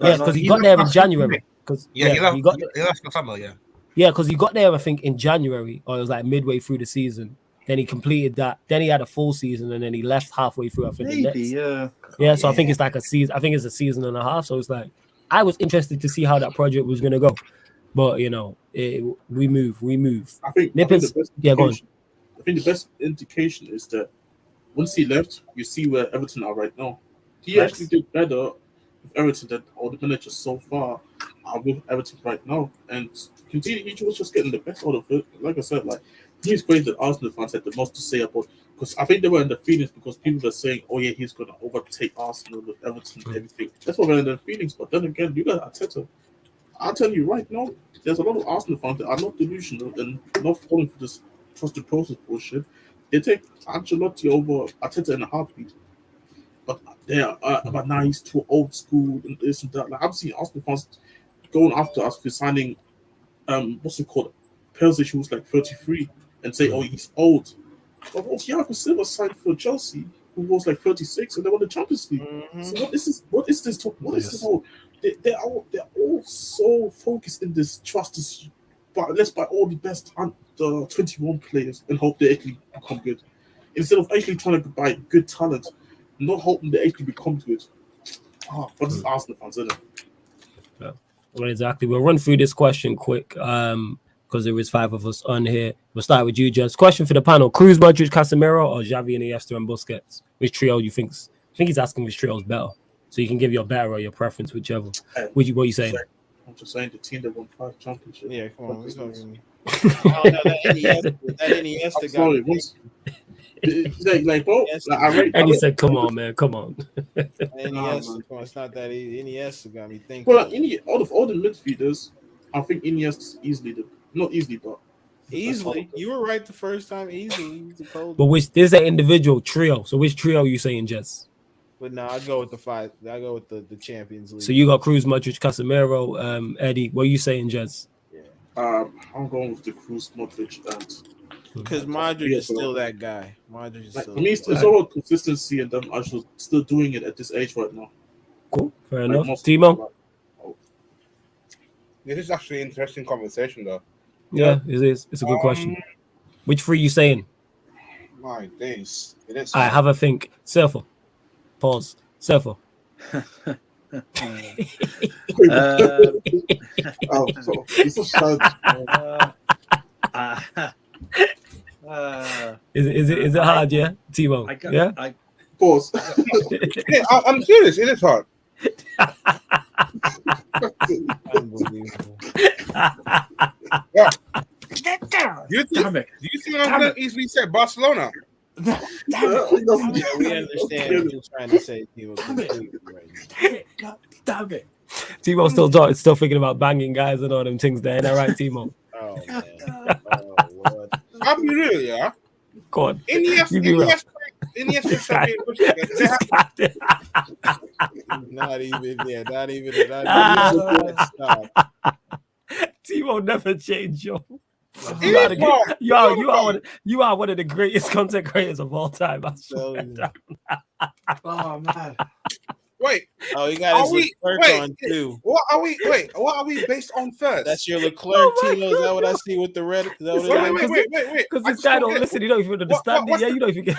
Yeah, because he got there in January. He left the summer, yeah. Yeah, because he got there, I think, in January, or it was like midway through the season. Then he completed that. Then he had a full season, and then he left halfway through, I think. So I think it's like a season. I think it's a season and a half. So it's like, I was interested to see how that project was going to go. But, we move. I think the best indication is that once he left, you see where Everton are right now. He actually did better with Everton than all the managers so far are with Everton right now. And continue, he was just getting the best out of it. Like I said, like He's great that Arsenal fans had the most to say about, because I think they were in the feelings because people were saying, oh yeah, he's going to overtake Arsenal with Everton and everything. That's what we're in the feelings. But then again, you got Arteta. I'll tell you right now, there's a lot of Arsenal fans that are not delusional and not falling for this trusted process bullshit. They take Ancelotti over Arteta in a heartbeat. But but now he's too old school and this and that. Like, I've seen Arsenal fans going after us for signing, what's it called? Perisic, who was like 33, and say, oh, he's old. But Thiago Silva signed for Chelsea, who was like 36, and they won the Champions League. Mm-hmm. So what is this talk? What is this whole? They're all so focused in this trust. But let's buy all the best the 21 players and hope they actually become good, instead of actually trying to buy good talent, not hoping they actually become good. But this is Arsenal fans, isn't it? Yeah. Well, exactly. We'll run through this question quick because there is 5 of us on here. We'll start with you, Jess. Question for the panel: Cruz, Modric, Casemiro, or Xavi, Iniesta, and Busquets? Which trio you think? I think he's asking which trio is better. So you can give your better or your preference, whichever. What are you saying? I'm just saying the team that won 5 championships. Yeah, come on. I don't know that Iniesta guy. Like, bro, and he said, "Come on, man, come on." Iniesta, it's not that easy. Iniesta got me thinking. Well, out of all the midfielders, I think Iniesta's easily not easily, but easily. You were right the first time. Easily, he's the cold. But this is an individual trio. So which trio are you saying, Jess? But no, I go with the 5. I go with the Champions League. So you got Cruz, Modric, Casemiro, Eddie. What are you saying, Jess? Yeah. I'm going with the Cruz, Modric, and because Modric is still that guy. Modric is like, still. For me, it's all about consistency, and them actually still doing it at this age right now. Cool, fair enough. Timo. This is actually an interesting conversation, though. Yeah, it is. It's a good question. Which 3 you saying? My days. I have a think. Surfer. Pause. Surfer. Is it hard? Yeah, Timo. Yeah. Pause. Yeah, I'm serious. It is hard. Unbelievable. Yeah. Do you think I'm going to easily say Barcelona? We understand what you're trying to say, Timo. Damn it. Timo's still thinking about banging guys and all them things there. Ain't that right, Timo? Oh, man. Oh, Lord. I'll be real, yeah. Go on. Iniesta Not even. Timo never changed, yo. You are one of the greatest content creators of all time. I swear. Oh man. Wait. Oh, you got his Leclerc on too. What are we based on first? That's your Leclerc, Timo. Is that what I see with the red? Wait. Because this guy don't listen. You don't even understand it. Yeah, you don't even get.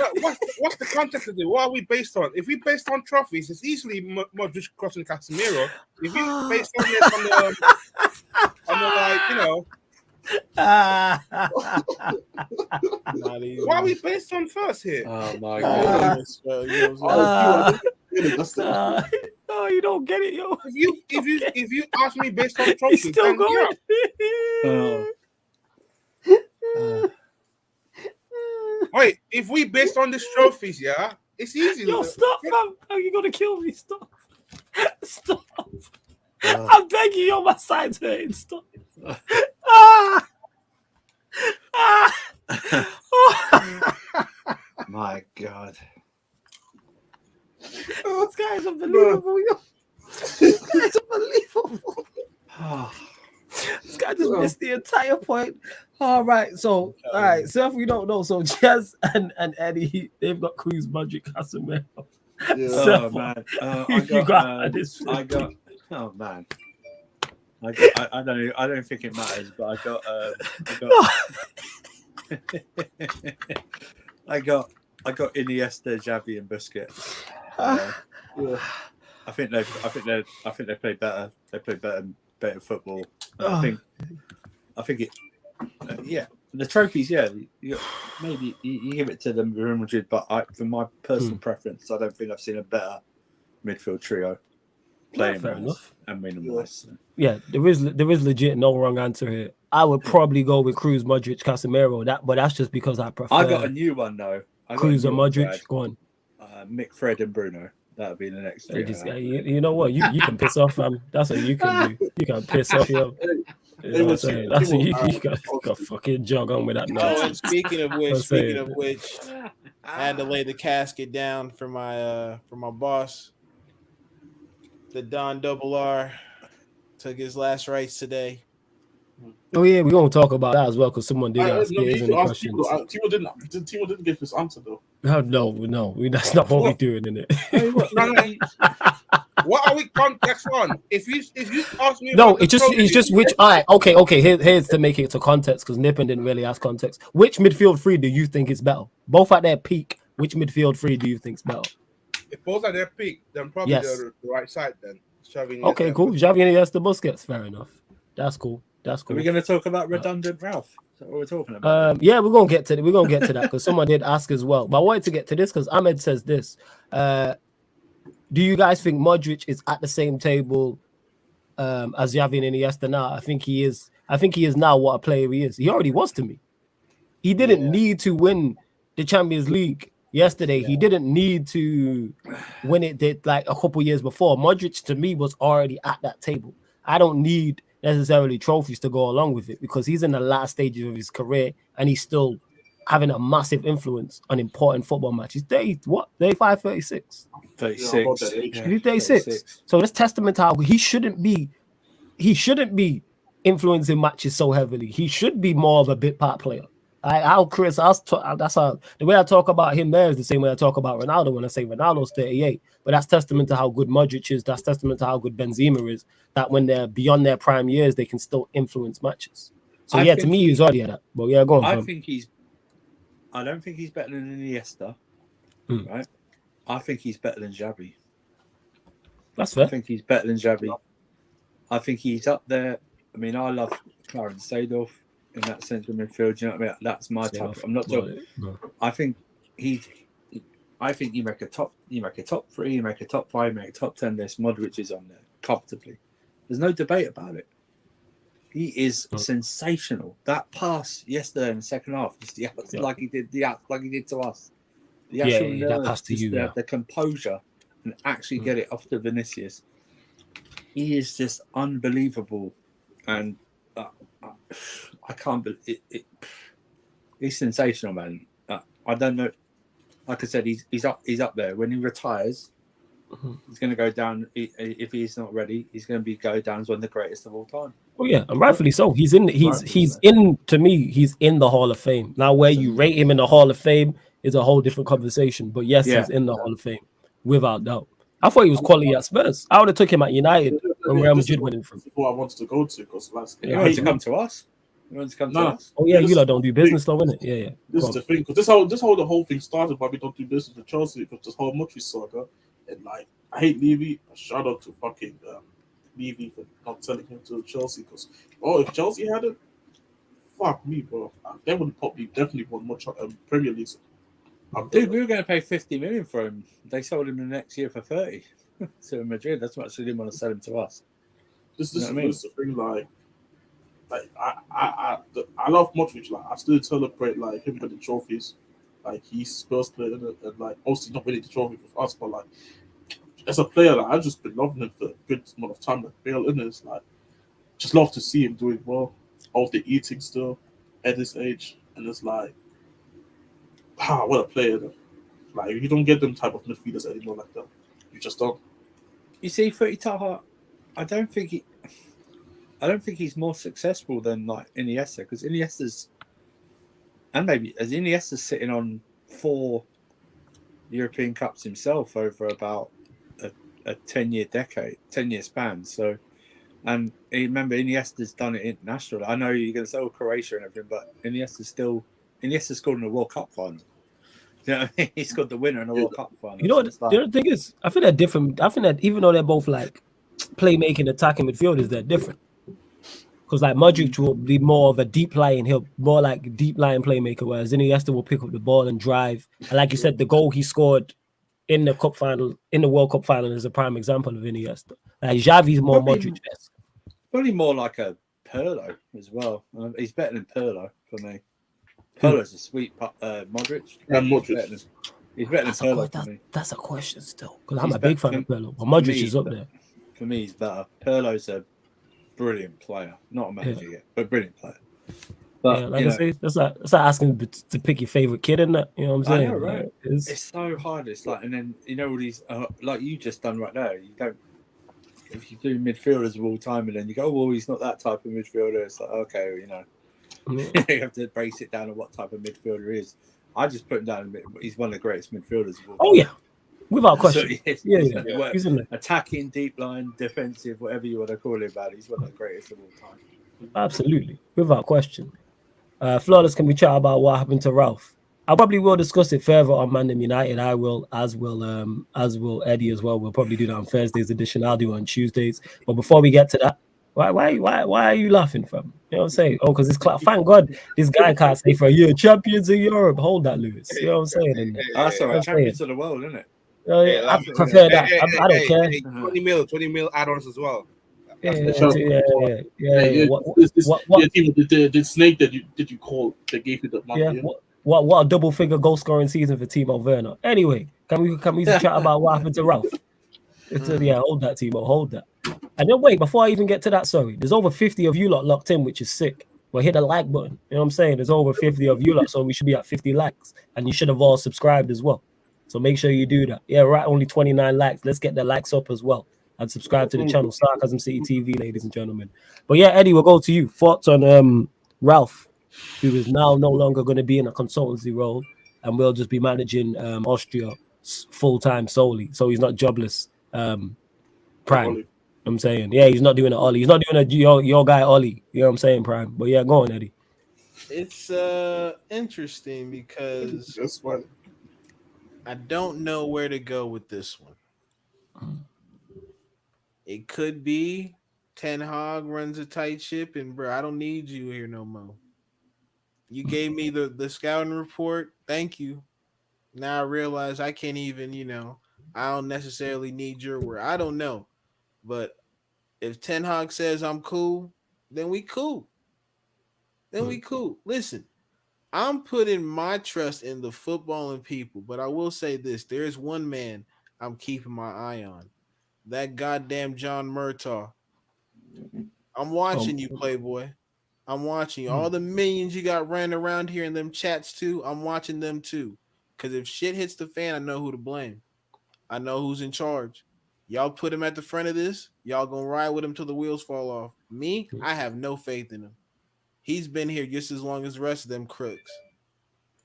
What's the context of it? What are we based on? If we based on trophies, it's easily Modric crossing Casemiro. If you based on this on the like, you know. What are we based on first here? Oh my god! You don't get it, yo. If you ask me based on trophies, he's still going. Wait, if we based on these trophies, yeah, it's easy. Yo, stop, fam. You're gonna kill me. Stop. Stop. I'm begging you on my side's hurting. Stop. My God. This guy is unbelievable. This guy's unbelievable. This guy just missed the entire point. All right. So if we don't know, so Jez and Eddie, they've got Cruz, Modric, Casemiro. Yeah. So, oh man. I don't think it matters, but I got Iniesta, Xavi, and Busquets. I think they play better. They play better football. I think it. The trophies. Yeah, maybe you give it to them, Real Madrid. But for my personal preference, I don't think I've seen a better midfield trio playing fair enough and winning wise. Yeah, there is legit no wrong answer here. I would probably go with Cruz, Modric, Casemiro. But that's just because I prefer. I got a new one though. Cruz and Modric. Go on. Mick, Fred, and Bruno. That would be the next three. You know what? You can piss off, fam. That's what you can do. You can piss off, yo. You know what I'm saying? That's what you got fucking jog on with that nonsense. Oh, and speaking of which, I had to lay the casket down for my boss. The Don Double R took his last rites today. Oh yeah, we're gonna talk about that as well because someone did ask any questions. Timo didn't give his answer though. No, that's not what we're doing in it. What are we context on? If you ask me, no, it's just which. All right, okay. Here's to make it to context because Nippon didn't really ask context. Which midfield three do you think is better? Both at their peak. Which midfield three do you think is better? If both at their peak, then probably the right side. Then okay, cool. Xavi and Iniesta, Busquets. Fair enough. That's cool. Are we going to talk about redundant Ralph? Is that what we're talking about? Yeah, we're gonna get to that because someone did ask as well. But I wanted to get to this because Ahmed says this. Do you guys think Modric is at the same table as Xavi and Iniesta now? I think he is. I think he is now what a player he is. He already was to me. He didn't need to win the Champions League yesterday. He didn't need to win it like a couple years before. Modric to me was already at that table. I don't need necessarily trophies to go along with it because he's in the last stages of his career and he's still having a massive influence on important football matches. Day 5, 36. 36. He's 36. So that's testament to how he shouldn't be influencing matches so heavily. He should be more of a bit part player. The way I talk about him there is the same way I talk about Ronaldo when I say Ronaldo's 38. But that's testament to how good Modric is. That's testament to how good Benzema is. That when they're beyond their prime years, they can still influence matches. So to me, he's already at that. But yeah, go on. I don't think he's better than Iniesta. Right? I think he's better than Xavi. That's fair. I think he's better than Xavi. I think he's up there. I mean, I love Clarence Seedorf in that central midfield. You know what I mean? That's my type. I'm not talking. I think you make a top 3, you make a top 5, you make a top 10 list. Modric is on there comfortably. There's no debate about it. He is sensational. That pass yesterday in the second half, like he did to us. The actual nerves, that pass to you, the composure, and actually get it off to Vinicius. He is just unbelievable, and I can't believe it. He's sensational, man. I don't know. Like I said, he's up there. When he retires, he's going to go down. If he's not ready, he's going to go down as one of the greatest of all time. Oh yeah, and rightfully so. He's in the Hall of Fame. Now, where you rate him in the Hall of Fame is a whole different conversation. But yes, he's in the Hall of Fame without doubt. I thought he was quality at Spurs. I would have took him at United when Real Madrid went in from. What I wanted to go to because he wants to come to us. He wants to come to us. Oh yeah, you lot don't do business though, innit? Yeah. This is the thing because this how the whole thing started. Why we don't do business with Chelsea because this whole Modric saga and like I hate Levy. Shout out to fucking Levy for not selling him to Chelsea because if Chelsea had it, fuck me, bro. They would probably definitely want much Premier League. Dude, we were going to pay 50 million for him. They sold him the next year for 30 to Madrid. That's much they didn't want to sell him to us. This is the thing. Like I love Modric. Like I still celebrate like him with the trophies. Like he's Spurs player and like obviously not winning the trophy for us, but like as a player, like I've just been loving him for a good amount of time. Like Bale in this, like just love to see him doing well. All the eating still at this age, and it's like, what a player! Like you don't get them type of midfielders anymore like that. You just don't. You see, Footy Taha, I don't think he's more successful than like Iniesta because Iniesta's sitting on 4 European Cups himself over about a 10-year span. So, and remember Iniesta's done it internationally. I know you're going to say Croatia and everything, but Iniesta scored in a World Cup final. You know what I mean? He scored the winner in a World Cup final. You know what the thing is? I think they're different. I think that even though they're both like playmaking, attacking midfielders, they're different. Because like Modric will be more of a deep lying, he'll more like deep lying playmaker, whereas Iniesta will pick up the ball and drive. And like you said, the goal he scored in the cup final, in the World Cup final, is a prime example of Iniesta. Like Xavi's more Modric-esque. Probably more like a Pirlo as well. He's better than Pirlo for me. Pirlo's a sweet Modric. Modric. He's better than Pirlo for me. That's a question still, because I'm He's a big fan of Pirlo. But Modric is up there. For me, he's better. Pirlo's a brilliant player. Not a manager yet, but brilliant player. But, yeah, like I say, that's like asking to pick your favorite kid in that. You know what I'm saying? I know, right? Like, it's so hard. It's like, and then all these like you just done right now. You don't. If you do midfielders of all time, and then you go, well, he's not that type of midfielder. It's like, okay, you have to base it down on what type of midfielder he is. I just put him down. He's one of the greatest midfielders of all time. Oh yeah, without question. So, yeah. He's in there. Attacking, deep line, defensive, whatever you want to call it, about. He's one of the greatest of all time. Absolutely, without question. Flawless, can we chat about what happened to Ralph? I probably will discuss it further on Man United. I will, as will Eddie as well. We'll probably do that on Thursday's edition. I'll do it on Tuesdays. But before we get to that, why are you laughing from? You know what I'm saying? Oh, because it's thank God this guy can't say for a year champions of Europe. Hold that, Lewis. You know what I'm saying? That's all right. Champions of the world, isn't it? I prefer that. I don't care. 20 mil add-ons as well. Yeah. Your team the snake that you call that gave you the money. Yeah. What a double figure goal scoring season for Timo Werner. Anyway, can we chat about what happened to Ralph? Hold that, Timo, hold that. And then wait, before I even get to that, sorry, there's over 50 of you lot locked in, which is sick. Well, hit the like button. You know what I'm saying? There's over 50 of you lot, so we should be at 50 likes. And you should have all subscribed as well. So make sure you do that. Yeah, right, only 29 likes. Let's get the likes up as well. And subscribe to the channel, Sarcasm City TV, ladies and gentlemen. But yeah, Eddie, we'll go to you. Thoughts on Ralph, who is now no longer going to be in a consultancy role and will just be managing Austria full-time solely. So he's not jobless. Prime. I'm saying, yeah, he's not doing an Ollie. He's not doing your guy Ollie. You know what I'm saying, Prime? But yeah, go on, Eddie. It's interesting because I don't know where to go with this one. It could be Ten Hag runs a tight ship, and bro, I don't need you here no more. You gave me the scouting report. Thank you. Now I realize I can't even, I don't necessarily need your word. I don't know. But if Ten Hag says I'm cool, then we cool. Listen, I'm putting my trust in the footballing people, but I will say this. There is one man I'm keeping my eye on. That goddamn John Murtaugh. I'm watching you, Playboy. I'm watching you. All the minions you got running around here in them chats too, I'm watching them too. Because if shit hits the fan, I know who to blame. I know who's in charge. Y'all put him at the front of this. Y'all gonna ride with him till the wheels fall off. Me, I have no faith in him. He's been here just as long as the rest of them crooks.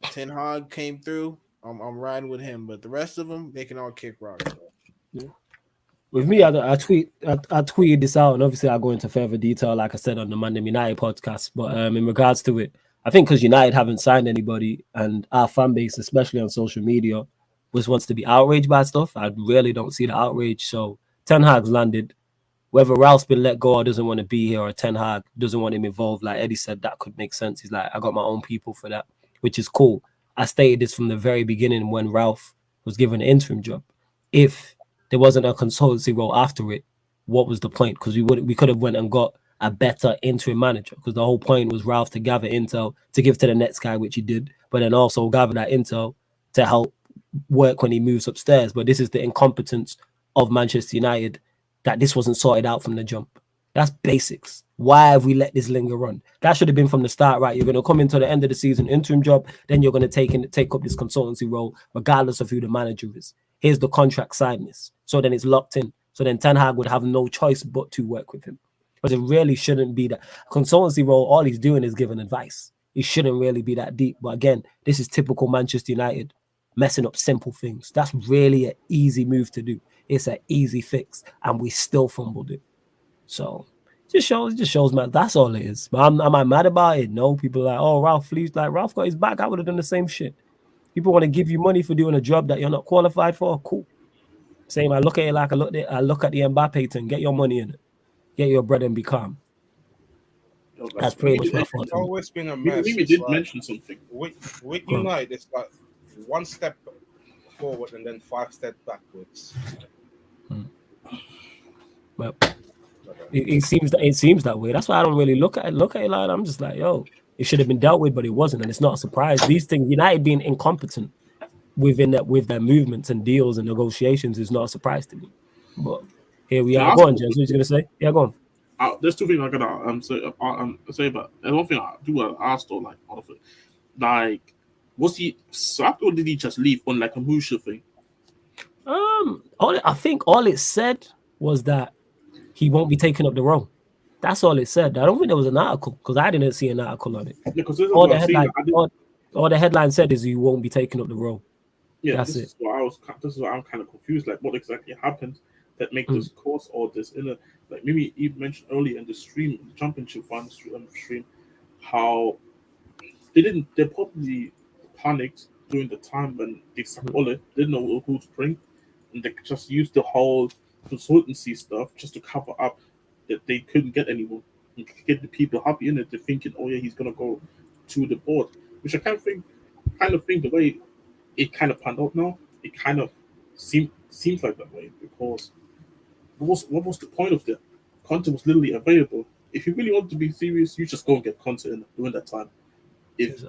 Ten Hag came through. I'm riding with him, but the rest of them, they can all kick rocks. Yeah. With me, I tweeted this out, and obviously I'll go into further detail, like I said on the Monday United podcast. But in regards to it, I think because United haven't signed anybody, and our fan base, especially on social media, just wants to be outraged by stuff. I really don't see the outrage. So Ten Hag's landed. Whether Ralph's been let go or doesn't want to be here, or Ten Hag doesn't want him involved, like Eddie said, that could make sense. He's like, I got my own people for that, which is cool. I stated this from the very beginning when Ralph was given an interim job. If there wasn't a consultancy role after it, what was the point? Because we could have went and got a better interim manager, because the whole point was Ralph to gather intel to give to the next guy, which he did, but then also gather that intel to help work when he moves upstairs. But this is the incompetence of Manchester United, that this wasn't sorted out from the jump. That's basics. Why have we let this linger on? That should have been from the start, right? You're going to come into the end of the season, interim job, then you're going to take up this consultancy role, regardless of who the manager is. Here's the contract, sign this. So then it's locked in. So then Ten Hag would have no choice but to work with him. But it really shouldn't be that. Consultancy role, all he's doing is giving advice. It shouldn't really be that deep. But again, this is typical Manchester United, messing up simple things. That's really an easy move to do. It's an easy fix, and we still fumbled it. So it just shows, man. That's all it is. But am I mad about it? No. People are like, oh, Ralph leaves. Like, Ralph got his back. I would have done the same shit. People want to give you money for doing a job that you're not qualified for. Cool. Same. I look at it like I look at the Mbappe thing. Get your money in it. Get your bread and be calm. That's pretty much my thought. It's always been a mess. We did mention something. With United, it's like one step forward and then 5 steps backwards. Well, It seems that way. That's why I don't really look at it like that. I'm just like, yo, it should have been dealt with, but it wasn't, and it's not a surprise. These things, United being incompetent with their movements and deals and negotiations is not a surprise to me. But here we are. Go on, James. What you gonna say? Yeah, go on. There's two things I gotta say about. And one thing I do ask though, like out of it, like was he sacked or did he just leave on like a Musha thing? I think all it said was that he won't be taking up the role. That's all it said. I don't think there was an article because I didn't see an article on it. Yeah, all the headline said is he won't be taking up the role. Yeah, this is why I'm kind of confused. Like, what exactly happened that made this cause all this? Like maybe you mentioned earlier in the stream, the championship final stream, how they probably panicked during the time when they sacked Ole, didn't know who to bring, and they just used the whole consultancy stuff just to cover up that they couldn't get anyone and get the people happy in it. They're thinking, oh yeah, he's gonna go to the board, which I kind of think the way it kind of panned out now, it kind of seems like that way because what was the point of that? Content was literally available. If you really want to be serious, you just go and get content during that time.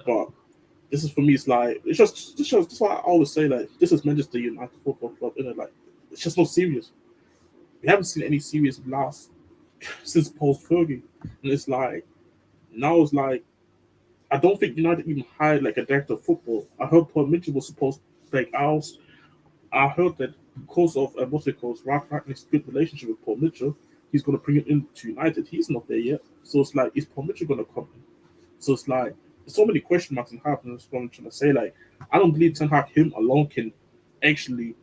But this is for me, it's like it's just that's why I always say like this is Manchester United Football Club, like it's just not serious. We haven't seen any serious last since post Fergie, and it's like now it's like I don't think United even hired like a director of football. I heard Paul Mitchell was supposed to like I heard that because of Ralph Ragnick's good relationship with Paul Mitchell, he's going to bring him into United. He's not there yet, so it's like is Paul Mitchell going to come in? So it's like there's so many question marks and happen. That's what I'm trying to say. Like I don't believe Ten Hag him alone can actually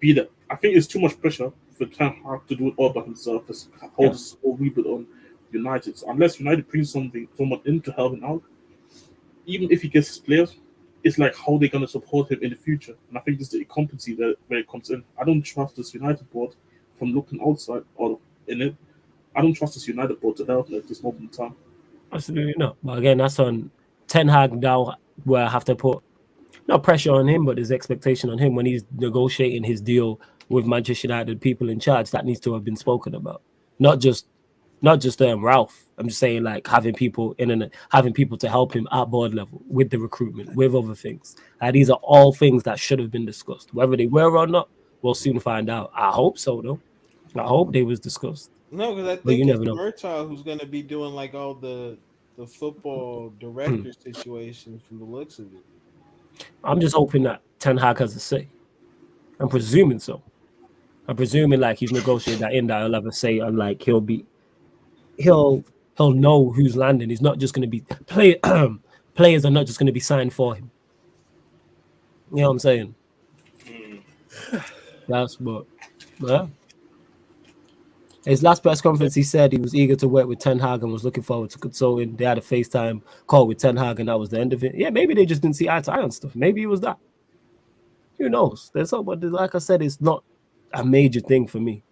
be that. I think it's too much pressure for Ten Hag to do it all by himself. Just hold this whole rebuild on United. So unless United brings someone in to help him out, even if he gets his players, it's like how they're gonna support him in the future. And I think this is the incompetency where it comes in. I don't trust this United board from looking outside or in it. I don't trust this United board to help at this moment in time. Absolutely not. But again, that's on Ten Hag now, where I have to put not pressure on him, but there's expectation on him when he's negotiating his deal with Manchester United people in charge. That needs to have been spoken about, not just Ralph. I'm just saying like having people to help him at board level with the recruitment, with other things. These are all things that should have been discussed. Whether they were or not, we'll soon find out. I hope so, though. I hope they was discussed. No, because I think it's Murtaugh who's going to be doing like all the football director situations from the looks of it. I'm just hoping that Ten Hag has a say. I'm presuming so. I'm presuming like he's negotiated that in that he'll have a say and like he'll know who's landing. He's not just going to be players are not just going to be signed for him. You know what I'm saying? That's what. Yeah. His last press conference, he said he was eager to work with Ten Hag and was looking forward to consulting. They had a FaceTime call with Ten Hag, and that was the end of it. Yeah, maybe they just didn't see eye to eye on stuff. Maybe it was that. Who knows? There's so, but like I said, it's not a major thing for me.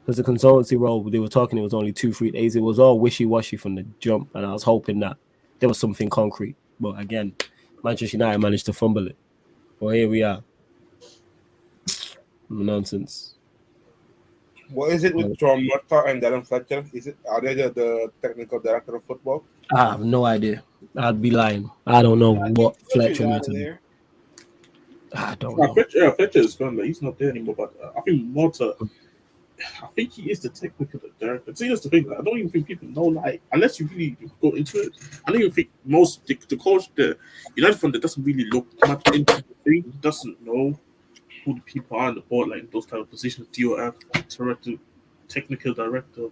Because the consultancy role, they were talking, it was only 2-3 days. It was all wishy-washy from the jump, and I was hoping that there was something concrete. But again, Manchester United managed to fumble it. Well, here we are. Nonsense. What is it with John Murtaugh and Darren Fletcher? Are they the technical director of football? I have no idea. I'd be lying. I don't know what Fletcher means. I don't know. Fletcher is gone. He's not there anymore. But I think Murtaugh, I think he is the technical director. See, that's the thing. I don't even think people know. Like, unless you really go into it, I don't even think most the coach, the United fan that doesn't really look much into the thing, doesn't know who the people are on the board, like those type of positions, DOF, director, technical director,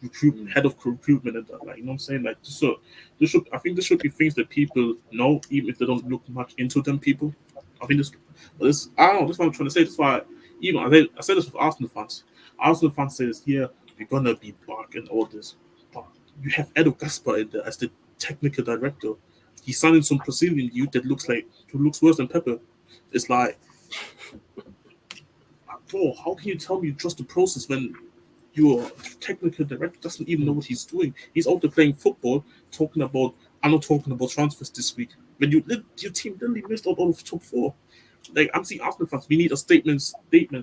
recruitment, head of recruitment, and that. Like, you know what I'm saying? Like, so I think there should be things that people know, even if they don't look much into them. People, I think this. I don't know. That's what I'm trying to say. That's why I said this with Arsenal fans. Arsenal fans says, yeah, we're gonna be back and all this, but you have Edo Gaspar in there as the technical director. He's signing some Brazilian youth that looks worse than Pepper. It's like, bro, how can you tell me you trust the process when your technical director doesn't even know what he's doing? He's out there playing football, I'm not talking about transfers this week. When your team literally missed out all of top 4. Like, I'm seeing Arsenal fans, we need a statement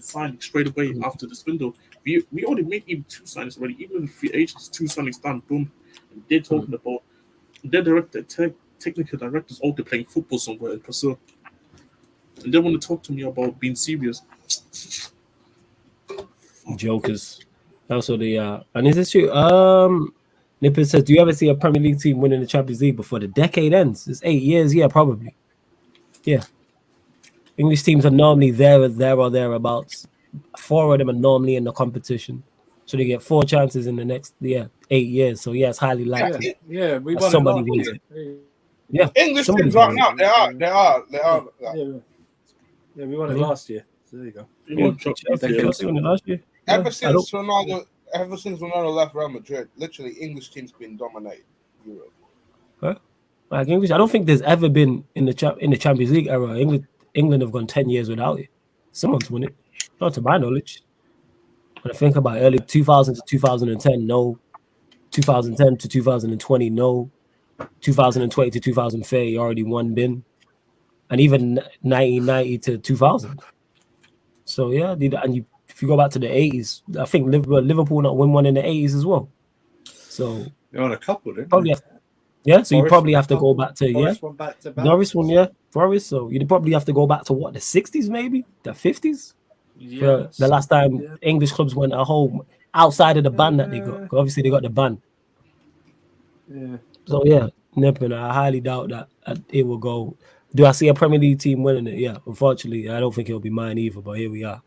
signed straight away after this window. we already made even 2 signings already. Even if free agents, 2 signings done, boom. And they're talking about their technical directors out there playing football somewhere in Brazil. And they want to talk to me about being serious. Jokers. That's what they are. And is this true? Nippon says, do you ever see a Premier League team winning the Champions League before the decade ends? It's 8 years, yeah, probably. Yeah. English teams are normally there or thereabouts. 4 of them are normally in the competition. So they get 4 chances in the next 8 years. So yeah, it's highly likely. Yeah, we won somebody it wins last it. year. Yeah. English somebody's teams right won it. now, they are. Yeah, we won it last year. So there you go. Yeah, Chelsea won it last year. Ever Yeah, since Ronaldo left Real Madrid, literally English teams been dominating Europe. Like English, I don't think there's ever been in the Champions League era. England have gone 10 years without it. Someone's won it, not to my knowledge. When I think about early 2000 to 2010, no. 2010 to 2020, no. 2020 to 2030, already one bin, and even 1990 to 2000. So yeah, and if you go back to the 80s, I think Liverpool not win one in the 80s as well. So You're on a couple, didn't probably you? so you probably have to go back to Forest one back to back. Norris one, yeah, Forest. So you'd probably have to go back to what, the 60s, maybe the 50s. Yeah, The last time English clubs went at home outside of the ban that they got. Obviously, they got the ban. Yeah. So yeah, Nippon, I highly doubt that it will go. Do I see a Premier League team winning it? Yeah, unfortunately, I don't think it'll be mine either. But here we are.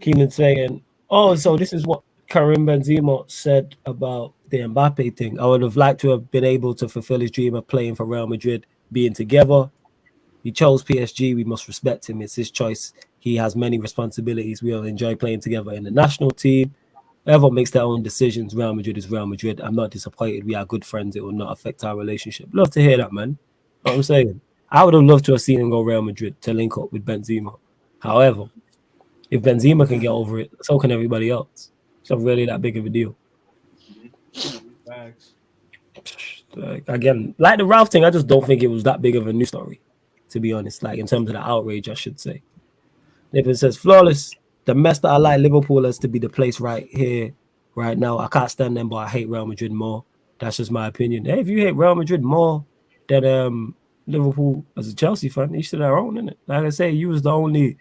Keenan saying, "Oh, so this is what Karim Benzema said about the Mbappe thing. I would have liked to have been able to fulfill his dream of playing for Real Madrid, being together. He chose PSG. We must respect him. It's his choice. He has many responsibilities. We'll enjoy playing together in the national team. Everyone makes their own decisions. Real Madrid is Real Madrid. I'm not disappointed. We are good friends. It will not affect our relationship." Love to hear that, man. You know what I'm saying? I would have loved to have seen him go Real Madrid to link up with Benzema. However, if Benzema can get over it, so can everybody else. It's not really that big of a deal. Thanks. Again, like the Ralph thing, I just don't think it was that big of a news story, to be honest. Like in terms of the outrage, I should say. Nippon says, flawless. The mess that I like Liverpool as to be the place right here, right now. I can't stand them, but I hate Real Madrid more. That's just my opinion. Hey, if you hate Real Madrid more than Liverpool as a Chelsea fan, each to their own, innit? Like I say, you were the only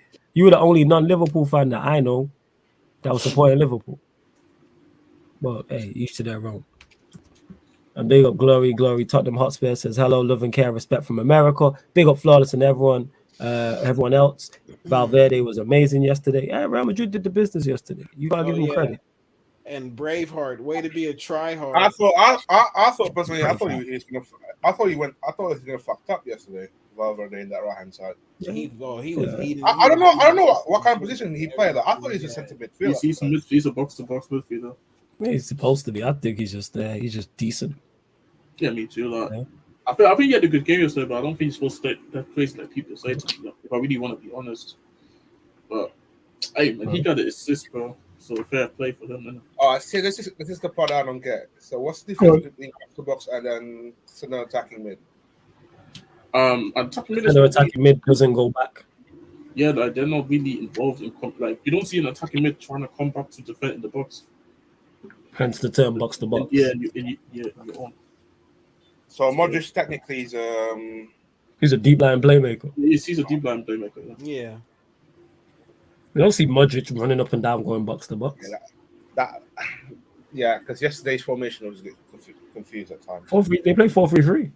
non-Liverpool fan that I know that was supporting Liverpool. But hey, each to their own. And big up Glory. Tottenham Hotspur says, hello, love and care, respect from America. Big up Flawless and everyone else. Valverde was amazing yesterday. Yeah, Real Madrid did the business yesterday. You gotta give him credit. And Braveheart, way to be a tryhard. I thought personally, I thought he was gonna fucked up yesterday. Valverde in that right hand side. Yeah. He was eating. I don't know what kind of position he played. I thought he was a centre midfielder. He's a box-to-box midfielder. Yeah, he's supposed to be. I think he's just there. He's just decent. Yeah, me too. Like, I think he had a good game yesterday, but I don't think he's supposed to stay that crazy like people say to me. If I really want to be honest, but hey, man, he got an assist, bro. So fair play for him. Man. Oh, see, this is the part I don't get. So what's the difference between the box and then center attacking mid? Attacking mid doesn't go back. Yeah, like they're not really involved in like you don't see an attacking mid trying to come back to defend in the box. Hence the term box to box. Yeah, you're on. So Modric technically is he's a deep line playmaker. He's a deep line playmaker. Yeah. We don't see Modric running up and down going box to box. Because yesterday's formation was confused at times. 4-3. They play 4-3-3.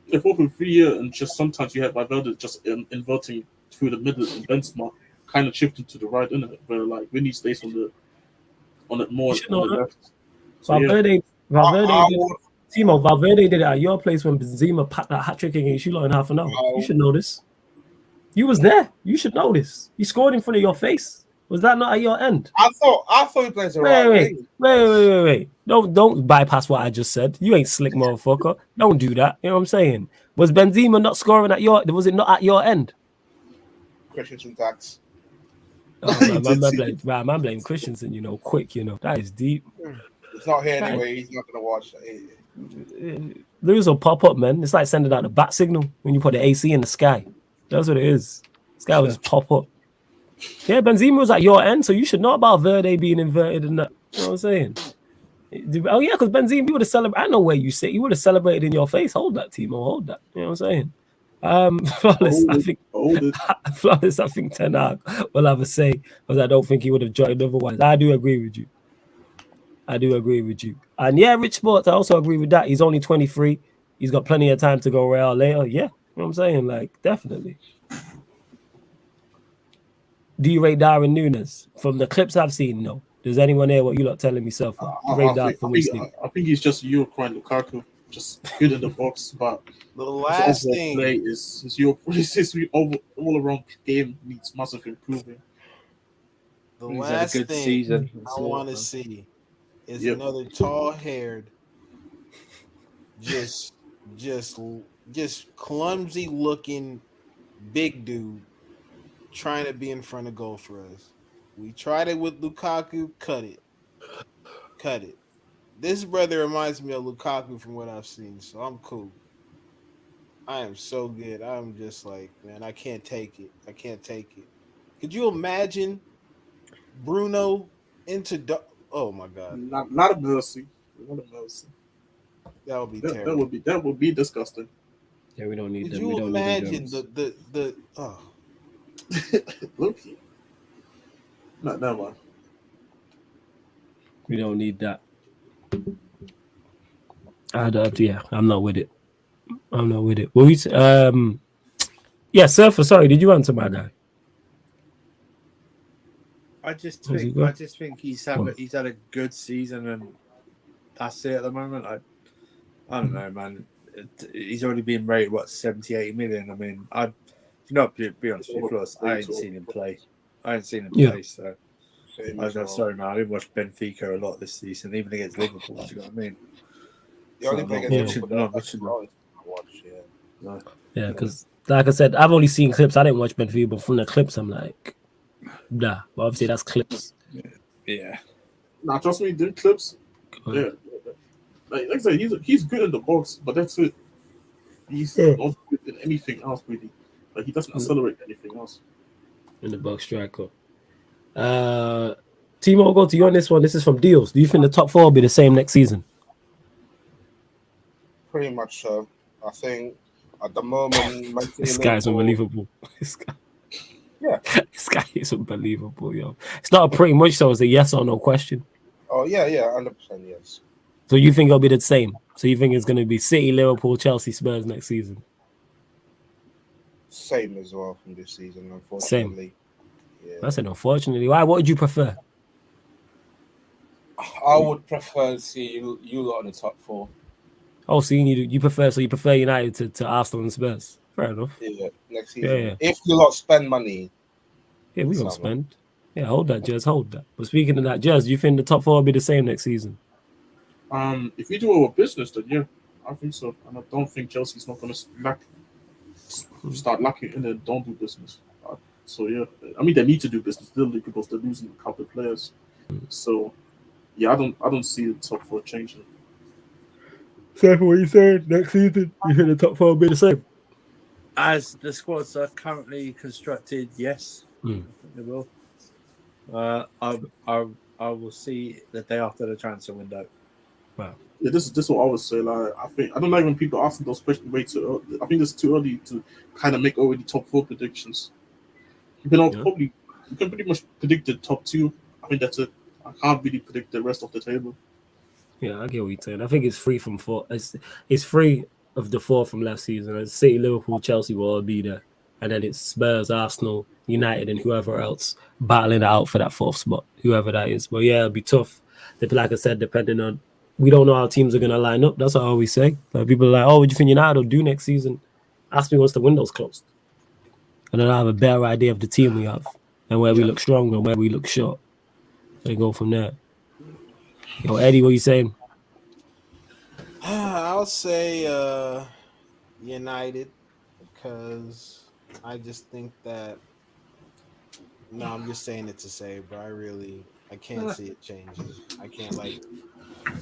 Yeah, 4-3, yeah, and just sometimes you have Valverde just inverting through the middle and Benzema kind of shifting to the right, innit? Where like when he stays on it more on the left. So, Valverde did it at your place when Benzema packed that hat trick against you in half an hour. You should know this. You was there. You should know this. He scored in front of your face. Was that not at your end? I thought he plays the right way. Wait. Don't bypass what I just said. You ain't slick, motherfucker. Don't do that. You know what I'm saying? Was Benzema not scoring at your? Was it not at your end? Christensen tax. Man blame Christensen. Quick. That is deep. It's not here anyway. He's not gonna watch. Lose will pop up, man. It's like sending out the bat signal when you put the AC in the sky. That's what it is. This guy will just pop up. Yeah, Benzema was at your end, so you should know about Verde being inverted and that. You know what I'm saying? Oh yeah, because Benzema, you would have celebrated. I know where you sit. You would have celebrated in your face. Hold that, Timo. Hold that. You know what I'm saying? Flawless. I think. Flawless. I think Ten Hag will have a say because I don't think he would have joined otherwise. I do agree with you. And yeah, Rich Sports. I also agree with that. He's only 23. He's got plenty of time to go Real later. Yeah, you know what I'm saying? Like definitely. Do you rate Darwin Núñez? From the clips I've seen, no. Does anyone hear what you lot telling me so far? I think he's just European Lukaku, just good in the box, but the last thing play is his all around game needs massive improving. The last thing I want to see is another tall-haired, just clumsy-looking big dude trying to be in front of goal for us. We tried it with Lukaku. Cut it. This brother reminds me of Lukaku from what I've seen, so I'm cool. I am so good. I'm just like, man, I can't take it. Could you imagine Bruno into? Oh my God! Not a mercy. Not a mercy. That would be terrible. That would be disgusting. Yeah, we don't need them. Could you imagine the Loki. Not that one. We don't need that. I'm not with it. Well, yeah, Surfer. Sorry, did you answer my guy? I just think he's had a good season, and that's it at the moment. I don't know, man. He's already been rated 70-80 million. I mean, to be honest with you, I ain't seen him play. So I'm sorry, man. I didn't watch Benfica a lot this season, even against Liverpool. Do you know what I mean? Yeah, because like I said, I've only seen clips. I didn't watch Benfica, but from the clips, I'm like, nah. But obviously, that's clips. Yeah. Nah, trust me, the clips. Yeah. Like I said, he's good in the box, but that's it. He's not good in anything else, really. Like he doesn't accelerate anything else. In the box striker. Timo, I'll go to you on this one. This is from Deals. Do you think the top four will be the same next season? Pretty much so. I think at the moment, this guy's unbelievable. This guy is unbelievable, yo. It's not a pretty much so. It's a yes or no question. Oh yeah, 100% yes. So you think it'll be the same? So you think it's going to be City, Liverpool, Chelsea, Spurs next season? Same as well from this season, unfortunately. Same. Yeah. I said unfortunately. Why? What would you prefer? I would prefer to see you lot in the top four. Oh, so you prefer United to Arsenal and Spurs? Fair enough. Yeah, next season. Yeah. If you lot spend money. Yeah, we gonna spend. Yeah, hold that, Jez. Hold that. But speaking of that, Jez, do you think the top four will be the same next season? If we do our business, then yeah, I think so. And I don't think Chelsea's not gonna start lacking and then don't do business. So yeah, I mean they need to do business still because they're losing a couple of players. So yeah, I don't see the top four changing. So what you saying next season? You think the top four will be the same? As the squads are currently constructed, yes, I think they will. I will see the day after the transfer window. Wow. Yeah, this is what I would say. Like, I don't like when people ask those questions way too early. I think it's too early to kind of make already top four predictions. You can pretty much predict the top two. I think that's it. I can't really predict the rest of the table. Yeah, I get what you're saying. I think it's free from four. It's free of the four from last season. It's City, Liverpool, Chelsea will all be there, and then it's Spurs, Arsenal, United, and whoever else battling it out for that fourth spot, whoever that is. But yeah, it'll be tough. Like I said, depending on, we don't know how teams are gonna line up. That's what I always say. Like people are like, "Oh, what do you think United will do next season?" Ask me once the window's closed, and then I have a better idea of the team we have and where we look strong and where we look short. They go from there. Yo, Eddie, what are you saying? I'll say United because I just think that. No, I'm just saying it to say, but I can't see it changing. I can't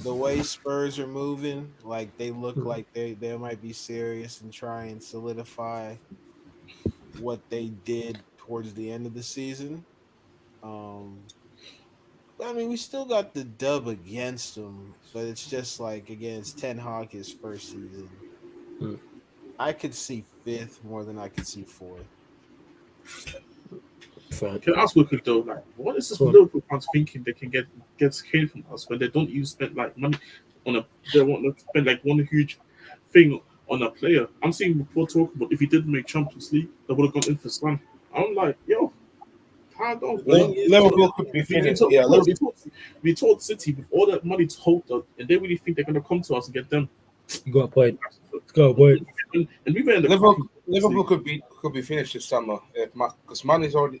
the way Spurs are moving. Like they look like they might be serious and try and solidify what they did towards the end of the season. I mean, we still got the dub against them, but it's just like against Ten Hag his first season. I could see 5th more than I could see 4th. Can I ask you a quick though? Like, what is this Liverpool fans thinking they can get Kane from us when they don't even spend like money on a? They want to spend like one huge thing on a player. I'm seeing people talk about if he didn't make Champions League, they would have gone in for Son. I'm like, yo, how don't Liverpool could be finished. Yeah, we told City with all that money to hold them, and they really think they're gonna come to us and get them. You got a point. Got a point. And we were in the Liverpool could be finished this summer because Mane's gonna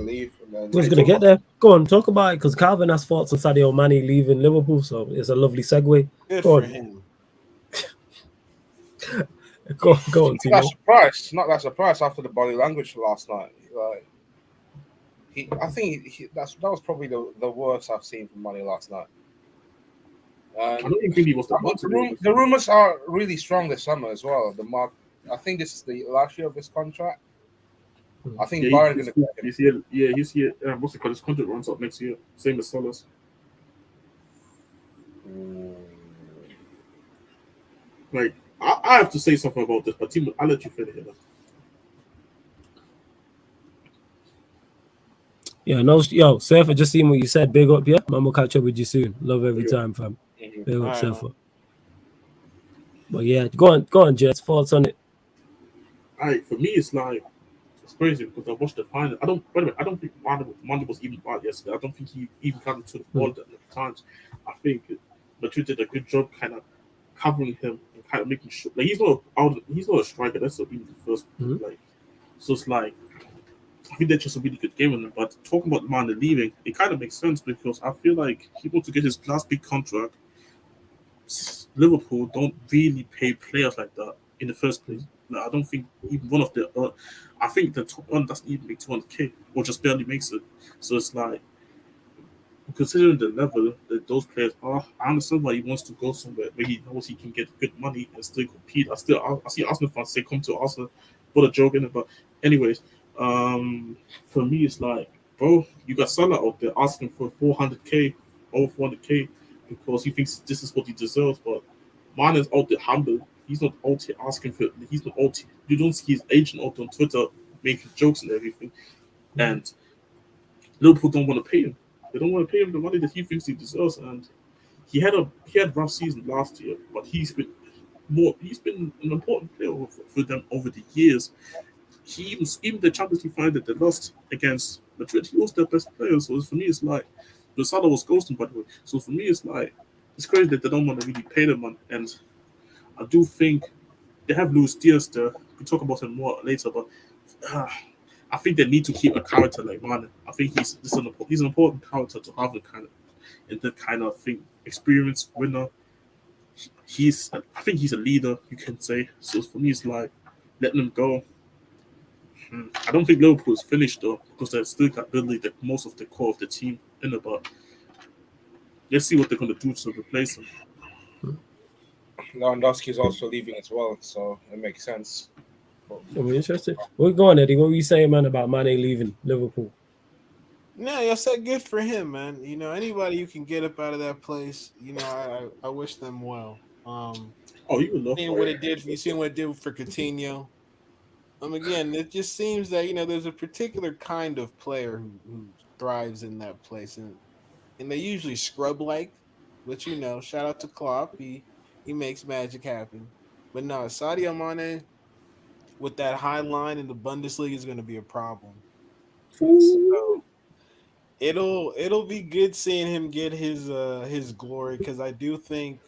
leave. And then Who's gonna get there? Go on, talk about it because Calvin has thoughts on Sadio Mane leaving Liverpool, so it's a lovely segue. Good Go for on. him. Go on, Timo. Not that surprised after the body language last night. Like, that was probably the worst I've seen from Mane last night. I don't even think he was the rumors are really strong this summer as well. I think this is the last year of his contract. I think Bayern going to get him. He's here. What's it called? His contract runs up next year. Same as Salah's. Like, I have to say something about this, but Timo, I'll let you finish it. Yeah, no, yo, Surfer, just seeing what you said. Big up, yeah. Man, we'll catch up with you soon. Love every time, fam. Big up, Surfer. But yeah, go on, Jets. Thoughts on it? Alright, for me, it's crazy because I watched the final. I don't think Mane was even bad yesterday. I don't think he even got to the ball that many times. I think Madrid did a good job kind of covering him and kind of making sure like he's not a striker. That's even the first like. So it's like I think that's just a really good game on him. But talking about Mane leaving, it kind of makes sense because I feel like he wants to get his last big contract. Liverpool don't really pay players like that in the first place. Like, I don't think even one of the. I think the top one doesn't even make 200k or just barely makes it. So it's like, considering the level that those players are, I understand why he wants to go somewhere where he knows he can get good money and still compete. I see Arsenal fans say come to Arsenal, put a joke in it. But anyways, for me it's like, bro, you got Salah out there asking for 400k, over 400k because he thinks this is what he deserves. But Mane is out there humble. He's not out here asking for. He's not out here. You don't see his agent out on Twitter making jokes and everything. And Liverpool don't want to pay him. They don't want to pay him the money that he thinks he deserves. And he had a rough season last year, but he's been an important player for them over the years. He even the Champions League final that they lost against Madrid, he was their best player. So for me, it's like Salah was ghosting, by the way. So for me, it's like it's crazy that they don't want to really pay them. And I do think they have Luis Diaz there. We'll talk about him more later, but I think they need to keep a character like Mane. I think he's an important character to have the kind of thing. Experienced winner. I think he's a leader, you can say. So for me, it's like letting him go. I don't think Liverpool is finished though, because they've still got really most of the core of the team in it. But let's see what they're going to do to replace him. Lewandowski is also leaving as well, so it makes sense. I'm interested. Well, go on, Eddie. What were you saying, man, about Mane leaving Liverpool? Yeah, I said good for him, man. You know, anybody you can get up out of that place, you know, I wish them well. You would love what it did. You seen what it did for Coutinho. Again, it just seems that there's a particular kind of player who thrives in that place, and they usually scrub like. But shout out to Klopp, he makes magic happen. But no, Sadio Mane with that high line in the Bundesliga is going to be a problem. So it'll be good seeing him get his glory, because I do think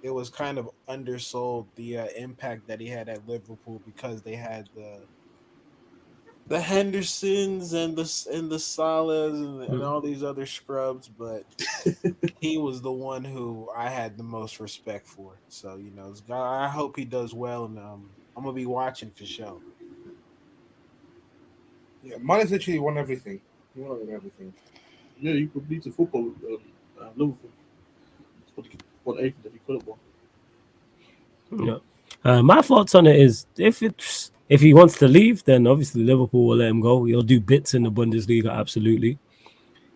it was kind of undersold the impact that he had at Liverpool, because they had the Hendersons and the Salahs and all these other scrubs, but he was the one who I had the most respect for. So I hope he does well, and I'm gonna be watching for sure. Yeah, Mane's literally won everything. He won everything. Yeah, you could beat the football with Liverpool. What anything that he could have won. Yeah. My thoughts on it is, if If he wants to leave, then obviously Liverpool will let him go. He'll do bits in the Bundesliga, absolutely.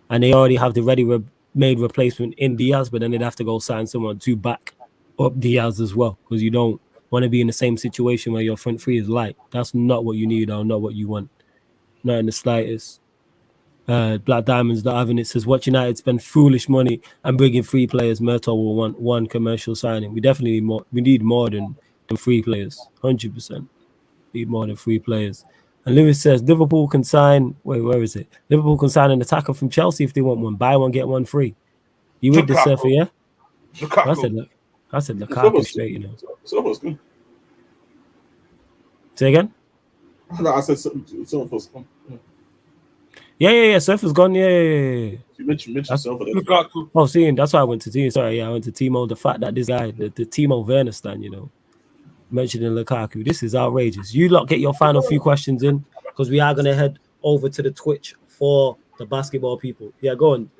And they already have the ready-made replacement in Diaz, but then they'd have to go sign someone to back up Diaz as well, because you don't want to be in the same situation where your front three is light. That's not what you need or not what you want. Not in the slightest. Black Diamonds not having it says, watch United spend foolish money and bring in 3 players. Murtaugh will want 1 commercial signing. We definitely need more. We need more than 3 players. 100%. Need more than 3 players. And Lewis says Liverpool can sign. Wait, where is it? Liverpool can sign an attacker from Chelsea if they want one. Buy one, get one free. You with the surfer, yeah? I said Lukaku straight, you know. So was good. Say again? No, I said so was good. Yeah. Surfer's gone. Yeah. You mentioned Silver. Lukaku. See, that's why I went to Timo. Sorry, I went to Timo. The fact that this guy, the Timo Werner stand, you know, mentioning Lukaku. This is outrageous. You lot get your final few questions in, because we are going to head over to the Twitch for the basketball people. Yeah, go on.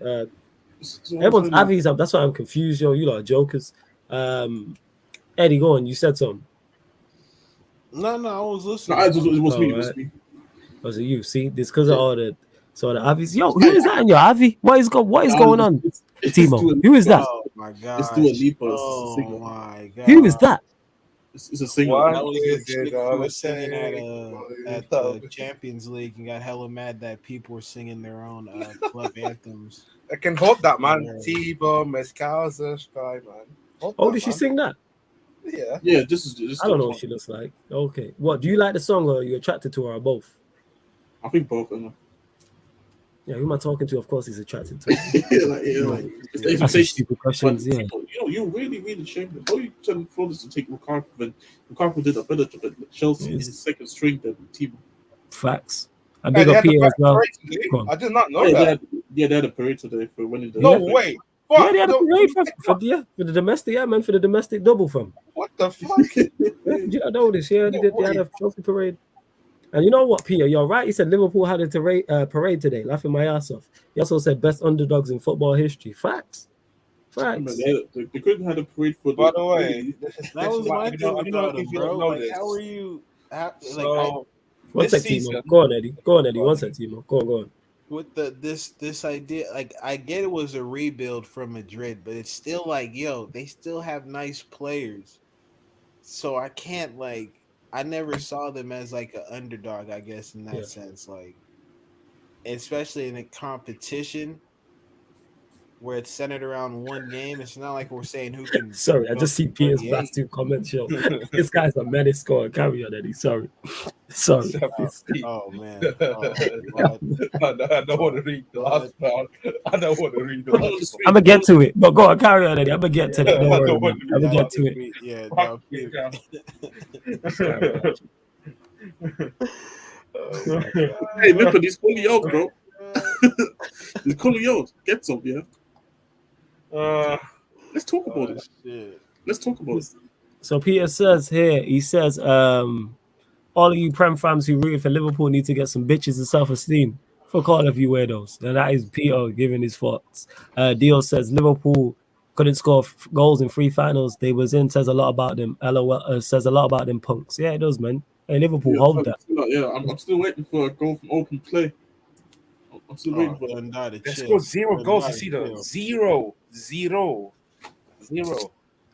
Everyone's Avi's up. That's why I'm confused, yo. You lot are jokers. Eddie, go on. You said something. No, I was listening. No, it was me. Was it you? See, this because of all the Avi's. Yo, who is that in your Avi? What is going on? Timo. Who is that? Oh my god. It's Dua Lipa. Oh my god. Who is that? It's a single. That was singing at the Champions League and got hella mad that people were singing their own club anthems. I can hold that, man. Tibo, Mescalza, Sky, man. Did she sing that? Yeah. This is. I don't know what she looks like. Okay, what do you like the song, or are you attracted to her, or both? I think both. Yeah, who am I talking to? Of course, he's attracted to. That's stupid questions. Yeah. You really shamed. How you telling Flores to take Lukaku when Lukaku did a better job at Chelsea? He's his second string than Timo. Facts. And big up here as well. I did not know that. They had a parade today for winning the. No way. Yeah, they had a parade for the domestic. Yeah, man, for the domestic double from. What the fuck? Did you not know this? Yeah, they had a trophy parade. And you know what, Peter? You're right. He said Liverpool had a parade today, laughing my ass off. He also said best underdogs in football history. Facts. They couldn't have a parade for. By the way, that was my thing about him, bro. Like, how are you? What's that, Timo? Go on, Eddie. What's that, Timo? Go on. With this idea, like, I get it was a rebuild from Madrid, but it's still like, yo, they still have nice players. So I can't I never saw them as like an underdog, I guess, in that sense. Like, especially in a competition where it's centered around one game. It's not like we're saying who can. Sorry, I just see Pierre's last 2 comments. Yo, this guy's a menace scorer. Carry on, Eddie. Sorry. Oh man. I don't want to read the last part. I'm gonna get to it, but go on, carry on, Eddie. I'm gonna get to that. Don't worry, I'm gonna get to it. Yeah. Hey, look at these calling you out, bro. He's calling you out. Get some, yeah. Let's talk about it. Let's talk about it. So Peter says here, he says, all of you Prem fans who rooted for Liverpool need to get some bitches and self-esteem. Fuck all of you weirdos. And that is Peter giving his thoughts. Dio says Liverpool couldn't score goals in 3 finals they was in. Says a lot about them. LOL says a lot about them punks. Yeah, it does, man. Hey, Liverpool, hold that. I'm still waiting for a goal from open play. I'm still waiting for that. They scored 0 goals this season. 0.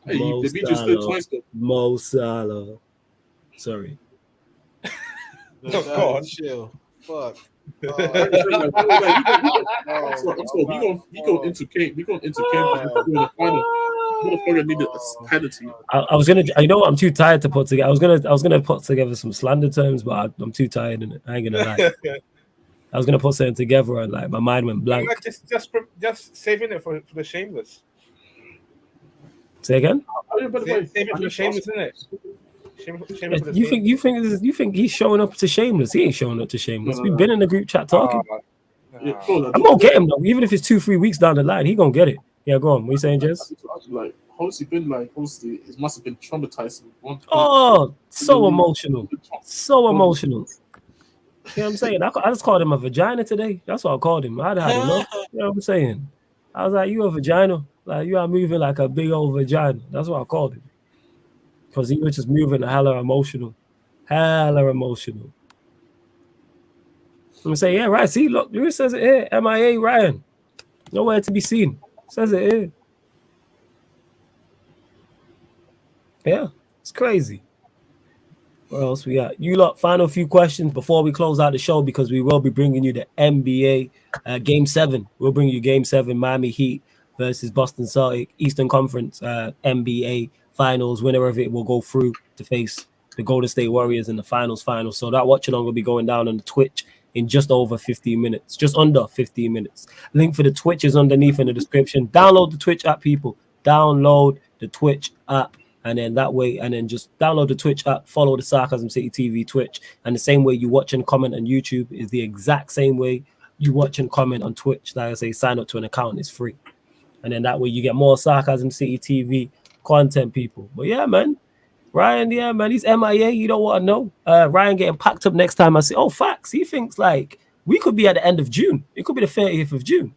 Hey, they beat you still twice, though. Mo Salah. Sorry. God, chill. Fuck. We going into camp. We going into camp for the final. Motherfucker needed a penalty. I was gonna. You know what? I'm too tired to put together. I was gonna put together some slander terms, but I'm too tired in it. I ain't gonna lie. I was gonna put something together and my mind went blank. Just saving it for the shameless. Say again. Save it for the shameless, isn't it? You think he's showing up to shameless? He ain't showing up to shameless. We've been in the group chat talking. I'm gonna get him though. Even if it's 2-3 weeks down the line, he gonna get it. Yeah, go on. What are you saying, Jess? It must have been traumatizing. Oh, so emotional. So emotional. You know what I'm saying? I just called him a vagina today. That's what I called him. I had enough. You know what I'm saying? I was like, you a vagina. Like, you are moving like a big old vagina. That's what I called him. Because he was just moving a hella emotional. Hella emotional. I'm gonna say, yeah, right. See, look, Lewis says it here. MIA Ryan. Nowhere to be seen. Says it here. Yeah, it's crazy. What else we got? You lot, final few questions before we close out the show, because we will be bringing you the NBA Game 7. We'll bring you Game 7, Miami Heat versus Boston Celtic, Eastern Conference NBA Finals. Winner of it will go through to face the Golden State Warriors in the finals. So that watch along will be going down on the Twitch in just over 15 minutes, just under 15 minutes. Link for the Twitch is underneath in the description. Download the Twitch app, people. Download the Twitch app. And then that way, and then just download the Twitch app, follow the Sarcasm City TV Twitch. And the same way you watch and comment on YouTube is the exact same way you watch and comment on Twitch. Like I say, sign up to an account, it's free. And then that way you get more Sarcasm City TV content, people. But yeah, man. Ryan, yeah, man, he's MIA. You don't want to know. Ryan getting packed up next time. I say, oh, facts. He thinks like we could be at the end of June. It could be the 30th of June.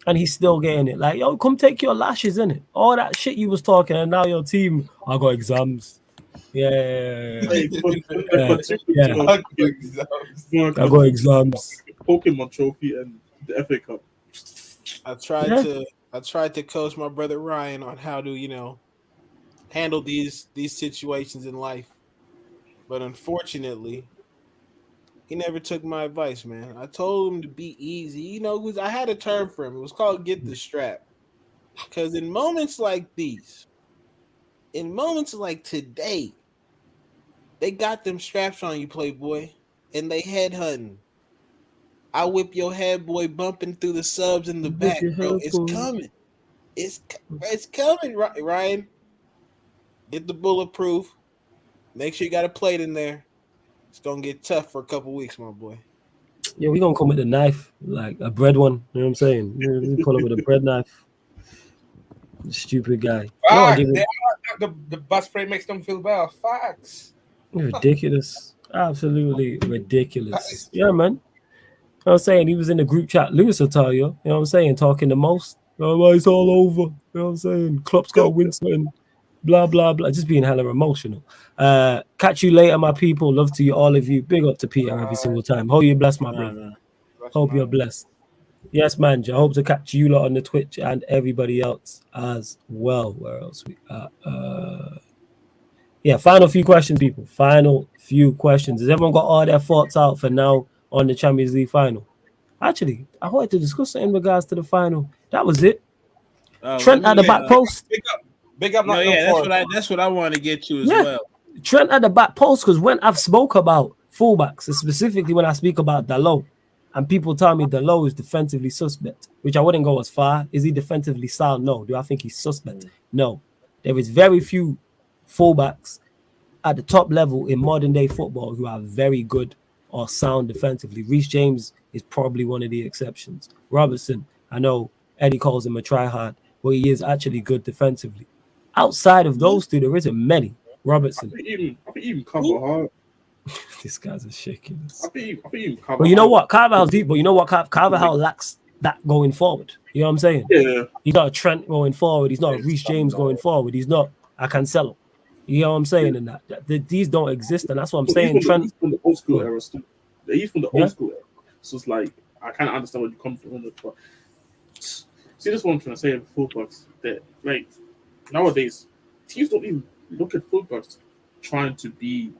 And he's still getting it. Like, yo, come take your lashes, innit? All that shit you was talking, and now your team, I got exams. Yeah. Hey, I got exams. Pokemon trophy and the FA Cup. I tried to coach my brother Ryan on how to, handle these situations in life. But unfortunately, he never took my advice, man. I told him to be easy. I had a term for him. It was called get the strap. Because in moments like these, in moments like today, they got them straps on you, playboy, and they headhunting. I whip your head, boy, bumping through the subs in the back, bro. It's coming. It's coming, Ryan. Get the bulletproof. Make sure you got a plate in there. It's gonna get tough for a couple weeks, my boy. Yeah, we gonna come with a knife, like a bread one. You know what I'm saying? We pull up with a bread knife. Stupid guy. The bus spray makes them feel better. Facts. Ridiculous. Absolutely ridiculous. Yeah, man. You know what I'm saying? He was in the group chat. Lewis will tell you. You know what I'm saying? Talking the most. Oh, it's all over. You know what I'm saying? Klopp's got to win something. Blah, blah, blah. Just being hella emotional. Catch you later, my people. Love to you, all of you. Big up to Peter every single time. Hope you're blessed, my brother. Hope you're blessed. Yes, man. I hope to catch you lot on the Twitch and everybody else as well. Where else we are? Yeah, final few questions, people. Final few questions. Has everyone got all their thoughts out for now on the Champions League final? Actually, I wanted to discuss it in regards to the final. That was it. Trent at the back post. Big up. That's what I want to get to as well. Trent at the back post, because when I've spoke about fullbacks, specifically when I speak about Dalot, and people tell me Dalot is defensively suspect, which I wouldn't go as far. Is he defensively sound? No. Do I think he's suspect? No. There is very few fullbacks at the top level in modern day football who are very good or sound defensively. Reece James is probably one of the exceptions. Robertson, I know Eddie calls him a try-hard, but he is actually good defensively. Outside of those two, there isn't many. Robertson. I think even Carvajal. This guy's a shakiness. I think even Carvajal. But you know what? Carvajal's deep, but you know what? Carvajal lacks that going forward. You know what I'm saying? Yeah. He's not a Trent going forward. He's not a Reece James going forward. He's not a Cancelo. You know what I'm saying? And that these don't exist, and that's what I'm saying. He's from the old school era. He's from the old school era. So it's like I kind of understand where you come from. But see, this is what I'm trying to say about fullbacks. That like nowadays, teams don't even look at fullbacks trying to be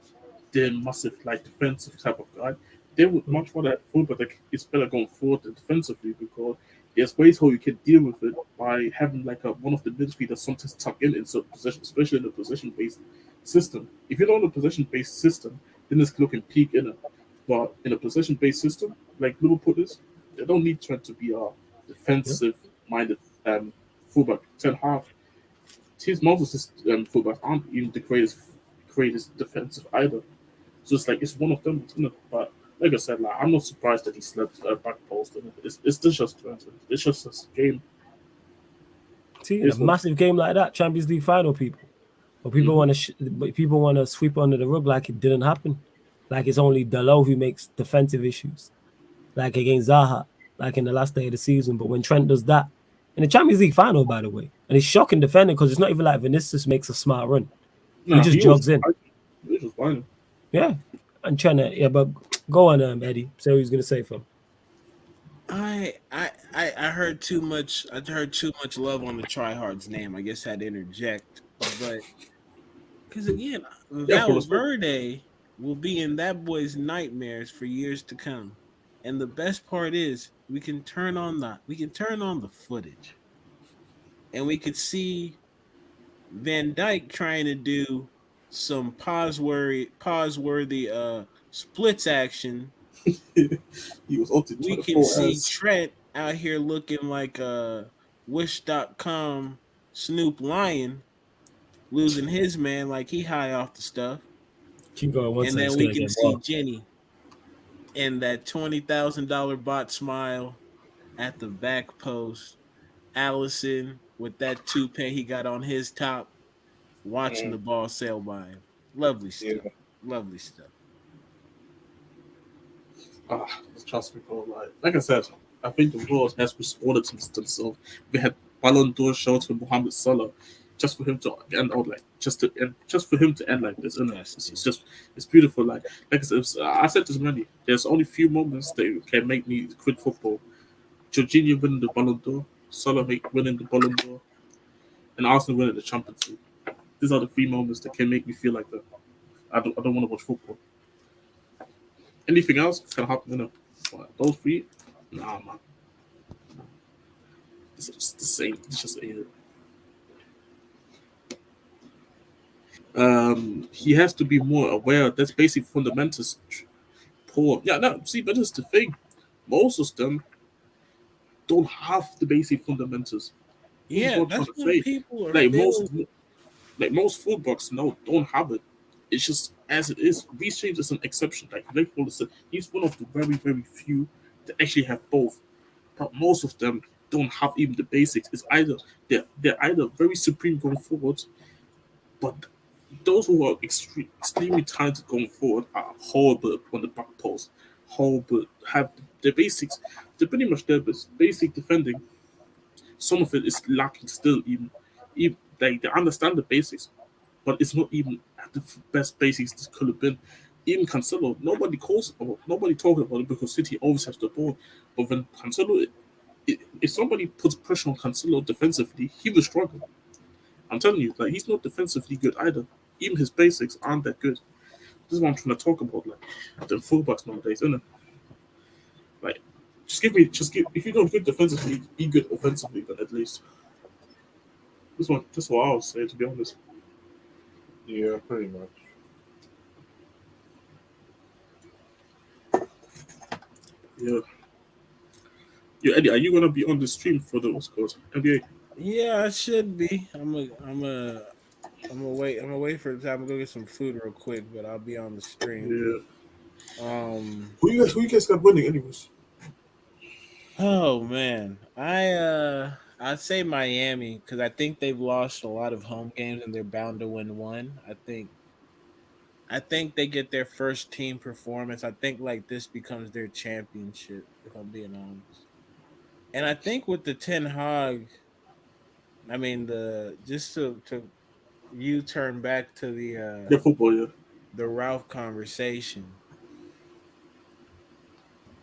the massive like defensive type of guy. They would much rather have fullback that is better going forward than defensively, because there's ways how you can deal with it by having like one of the midfielders sometimes tuck in certain positions, especially in a position-based system. If you don't have a position-based system, then it's looking peak in it. But in a position-based system, like Liverpool is, they don't need Trent to be a defensive-minded fullback. 10.5. His most fullbacks aren't even the greatest defensive either. So it's like it's one of them, isn't it? But like I said, like I'm not surprised that he slept back post. It's just Trent. It's just a game. See, a massive game like that, Champions League final, people. But people want to sweep under the rug like it didn't happen. Like it's only Dalot who makes defensive issues, like against Zaha, like in the last day of the season. But when Trent does that in the Champions League final, by the way, and it's shocking defending because it's not even like Vinicius makes a smart run. He just jogs in. He was fine. Yeah, I'm trying to. Yeah, but go on, Eddie. Say what he's gonna say for. I heard too much. I heard too much love on the tryhard's name. I guess I had to interject, but because again, Yeah, full of smoke. Valverde will be in that boy's nightmares for years to come. And the best part is we can turn on the footage, and we could see Van Dyke trying to do some pause worthy splits action. He was ulted We can 24 see as Trent out here looking like a Wish.com Snoop Lion, losing his man like he high off the stuff. Keep going. One And second, then it's we gonna can get see more. Jenny in that $20,000 bot smile at the back post. Allison with that toupee he got on his top, watching the ball sail by him. Lovely Yeah. stuff. Lovely stuff. trust me, bro. Like I said, I think the world has responded to themselves. We had Ballon d'Or shows for Mohamed Salah, just for him to end out like just for him to end like this. And Yes, it's just it's beautiful. Like I said this many. There's only few moments that can make me quit football. Jorginho winning the Ballon d'Or, Salah winning the Ballon d'Or, and Arsenal winning the Champions League. These are the three moments that can make me feel like that. I don't want to watch football. Anything else can happen, But those three, nah, man. It's just the same. It's just he has to be more aware. That's basic fundamentals. Poor. Yeah, no. See, but that's the thing. Most of them don't have the basic fundamentals. This is Yeah, what I'm trying that's to what say. people are Like failing. most fullbacks no don't have it. It's just as it is. Reece James is an exception. Like Liverpool said, he's one of the very few that actually have both. But most of them don't have even the basics. It's either they're either very supreme going forward, but those who are extremely talented going forward are horrible on the back post, horrible have the basics. They're pretty much there, but basic defending. Some of it is lacking still. Even like they understand the basics, but it's not even at the best basics this could have been. Even Cancelo, nobody talking about it because City always has the ball. But when Cancelo, if somebody puts pressure on Cancelo defensively, he will struggle. I'm telling you, like he's not defensively good either. Even his basics aren't that good. This is what I'm trying to talk about, like the fullbacks nowadays, isn't it? Like, if you don't good defensively, be good offensively, then at least. This is what I would say, to be honest. Yeah, pretty much. Yeah. Yeah, Eddie, are you gonna be on the stream for the what's called NBA? Yeah, I should be. I'm gonna wait for the time. I'm gonna go get some food real quick, but I'll be on the stream. Yeah. Um. Who you guys got winning anyways? Oh man, I'd say Miami because I think they've lost a lot of home games and they're bound to win one. I think they get their first team performance. I think like this becomes their championship. If I'm being honest, and I think with the Ten Hag, I mean the just to you turn back to Yeah, football, yeah. the Ralph conversation.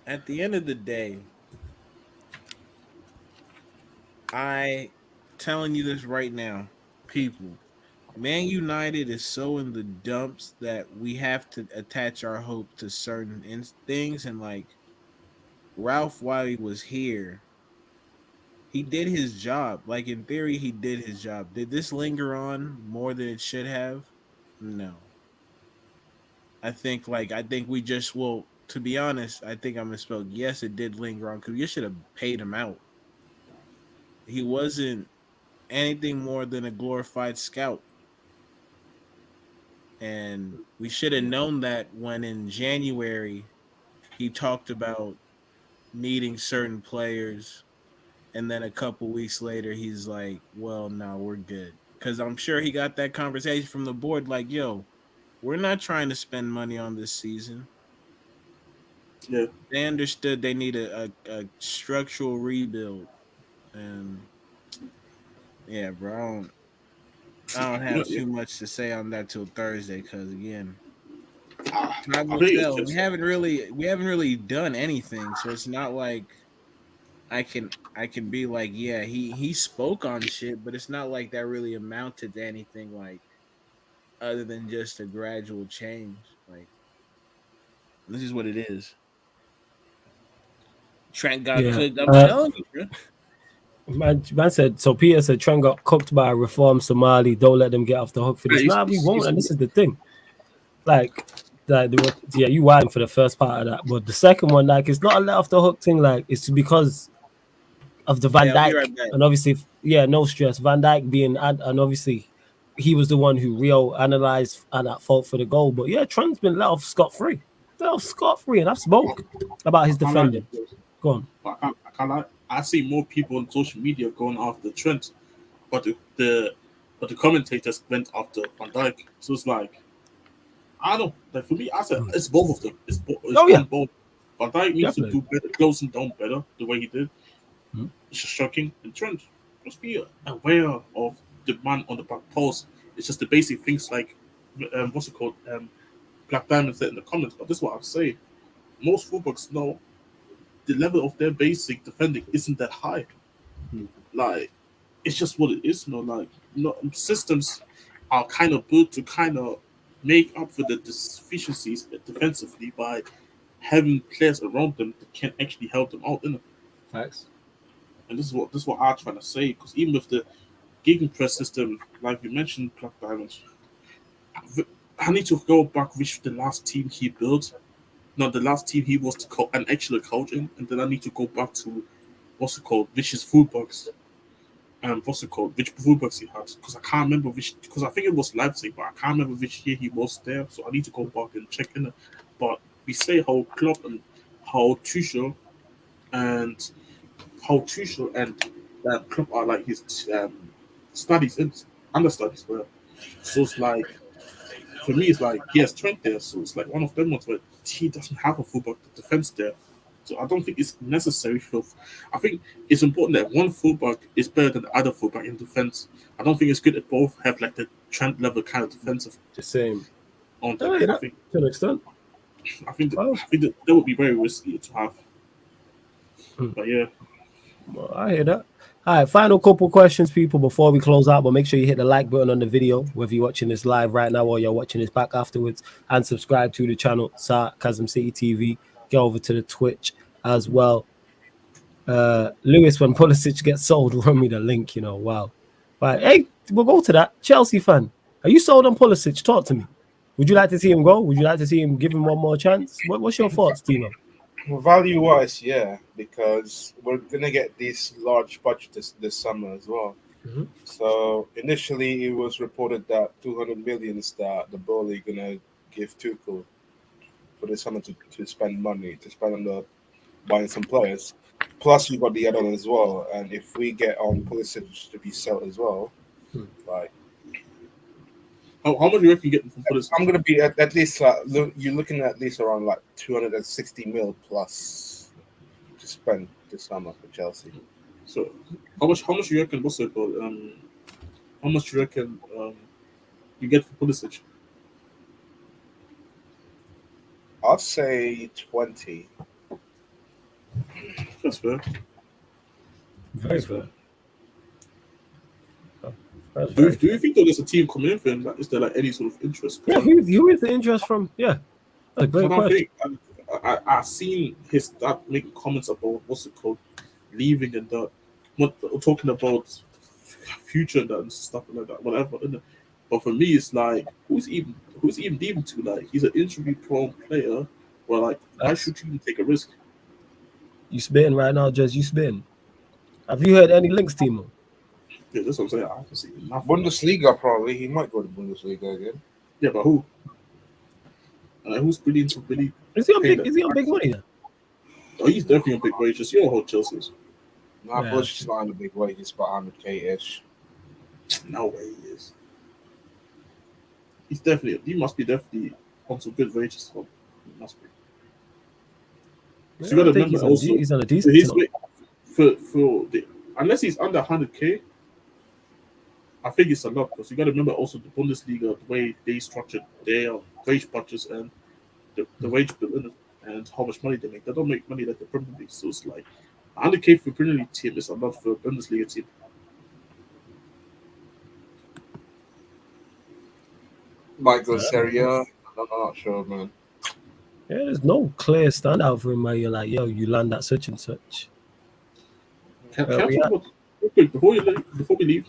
At the end of the day, I telling you this right now, people. Man United is so in the dumps that we have to attach our hope to certain things. And like Ralph, while he was here, he did his job. Like in theory, he did his job. Did this linger on more than it should have? No. I think we just well, to be honest, I think I misspoke. Yes, it did linger on because you should have paid him out. He wasn't anything more than a glorified scout. And we should have known that when in January he talked about needing certain players. And then a couple weeks later, he's like, well, no, we're good. Because I'm sure he got that conversation from the board like, yo, we're not trying to spend money on this season. Yeah. They understood they need a structural rebuild. And yeah, bro, I don't You know, have yeah. too much to say on that till Thursday because, again, Time will tell. We haven't really done anything, so it's not like I can be like, yeah, he spoke on shit, but it's not like that really amounted to anything like other than just a gradual change. Like this is what it is. Trent got Yeah. cooked. I'm telling you, bro. Man said, so Peter said Trent got cooked by a reformed Somali. Don't let them get off the hook for this. Nah, we won't. And this is the thing. Like you widen for the first part of that. But the second one, like, it's not a let off the hook thing. Like, it's because of the Van I'll be Dijk. right back. And obviously, no stress. Van Dijk being, and obviously, he was the one who Rio analysed and at fault for the goal. But yeah, Trent's been let off scot-free. Let off scot-free. And I've spoke about his defending. Go on. I can't lie. I see more people on social media going after Trent, but the commentators went after Van Dijk. So it's like, I don't know. Like for me, I said it's both of them. It's both. Van Dijk needs to do better, close him down better the way he did. It's just shocking. And Trent, just be aware of the man on the back post. It's just the basic things like what's it called? Black Diamond said in the comments, but this is what I'll say. Most fullbacks know the level of their basic defending isn't that high. Like, it's just what it is. Systems are kind of built to kind of make up for the deficiencies defensively by having players around them that can actually help them out. Facts. And this is what I'm trying to say. Because even with the gegenpress system, like you mentioned, Black Diamond, I need to go back which the last team he built. Not the last team he was an actual coach in, and then I need to go back to which is fullbacks, which fullbacks he had, because I can't remember which, because I think it was Leipzig, but I can't remember which year he was there, so I need to go back and check in it. But we say how Klopp and how Tuchel and Klopp are like his studies and understudies, were. So it's like, for me, it's like he has Trent there, so it's like one of them ones where he doesn't have a fullback defense there. So I don't think it's necessary I think it's important that one fullback is better than the other fullback in defense. I don't think it's good that both have like the Trent level kind of defensive. The same. On to an extent. I think that would be very risky to have. But yeah. Well, I hear that. All right, final couple questions, people, before we close out. But make sure you hit the like button on the video, whether you're watching this live right now or you're watching this back afterwards, and subscribe to the channel, Sarcasm City TV. Get over to the Twitch as well. Lewis, when Pulisic gets sold, run me the link. Wow. Right, hey, we'll go to that. Chelsea fan, are you sold on Pulisic? Talk to me. Would you like to see him go? Would you like to see him give him one more chance? What's your thoughts, Timo? Value-wise, yeah, because we're gonna get these large budgets this summer as well. So initially, it was reported that 200 million is that the Bowley gonna give Tuchel for the summer to spend on buying some players. Plus, you got the add-on as well, and if we get on Pulisic to be sold as well, like. How much do you reckon you get from Pulisic? I'm going to be at least, you're looking at least around like 260 mil plus to spend this summer for Chelsea. So, how much do you reckon, how much do you reckon you get for Pulisic? I'd say 20. That's fair. Very fair. Do you think that there's a team coming in for him? Like, is there like any sort of interest? Yeah, who is the interest from? Yeah, that's a great question. I've seen his dad make comments about leaving and that, talking about future and that and stuff like that, whatever. But for me, it's like who's even leaving to? Like, he's an injury-prone player. Well, like, why should you even take a risk? You spin right now, Jez. You spin. Have you heard any links, Timo? Yeah, that's what I'm saying. I haven't seen nothing. Bundesliga, probably. He might go to Bundesliga again. Yeah, but who? Who's really? Is he on big money then? Oh, he's definitely on big wages. You know how Chelsea is. Nah, Bush is not on the big wages, but 100K-ish. No way he is. He must be definitely on some good wages. So he must be. Yeah, so you got to remember also, he's on a decent unless he's under 100K, I think it's a lot, because you got to remember also the Bundesliga, the way they structured their wage budgets, and the wage bill in it and how much money they make. They don't make money like the Premier League. So it's like 100K for a Premier League team is a lot for a Bundesliga team. Michael Serie A. I'm not sure, man. Yeah, there's no clear standout for him where you're like, yo, you land at such and such. Can I talk about real quick before we leave?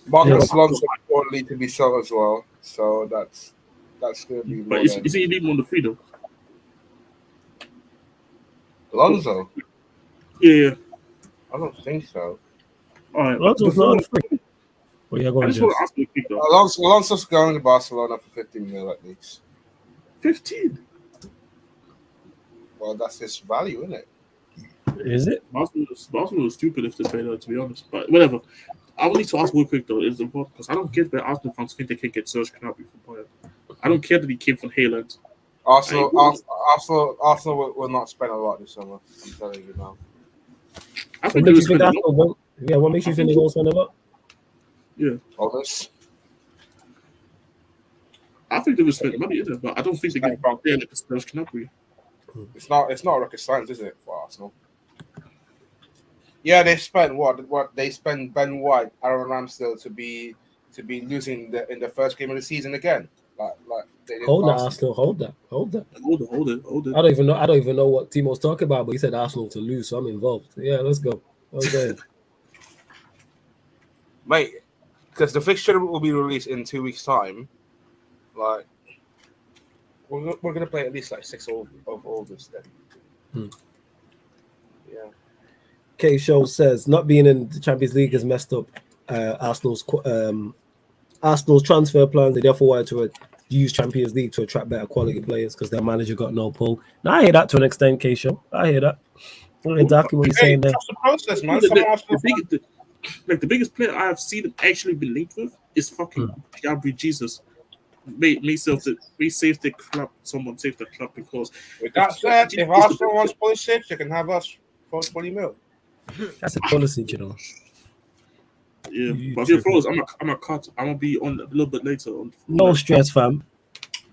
Marcus Alonso reportedly to be sold as well, so that's going to be. But is he leaving on the free though? Alonso? Yeah. I don't think so. All right. Alonso's not on the free. Well, yeah, go I on, just want Jess. to ask you a quick though. Alonso's going to Barcelona for 15 mil at least. 15. Well, that's his value, isn't it? Is it? Arsenal was stupid if they paid that, to be honest. But whatever. I will need to ask real quick though. It's important because I don't get where Arsenal fans think they can get Serge Gnabry from Bayern. I don't care that he came from Haaland. Arsenal will not spend a lot this summer. I'm telling you now. I What think they makes will you think spend a lot. Arsenal won't? Yeah, what makes you think they won't spend a lot? Yeah, Honest. I think they will spend money in it, but I don't think they get out there like a Serge Gnabry. It's not rocket science, is it, for Arsenal? Yeah, they spent what they spent Ben White, Aaron Ramsdale to be losing in the first game of the season again. Like they did Hold that, last Arsenal. Hold that. Hold it. I don't even know what Timo's talking about, but he said Arsenal to lose, so I'm involved. Yeah, let's go. Okay. Mate, because the fixture will be released in 2 weeks' time. Like, we're gonna play at least like 6 of August then. Yeah. K Show says not being in the Champions League has messed up Arsenal's transfer plans. They therefore wanted to use Champions League to attract better quality players because their manager got no pull. Now I hear that to an extent, K Show. I hear that. I know exactly what you're saying there. Trust the process, man. The biggest player I have seen him actually be linked with is fucking Gabriel Jesus. May save the club. Someone save the club because. With that said, if Arsenal wants Pulisic, they can have us for 20 mil. That's a policy, you know. Yeah, but if you're froze, I'm a cut. I'm gonna be on a little bit later. No stress, fam.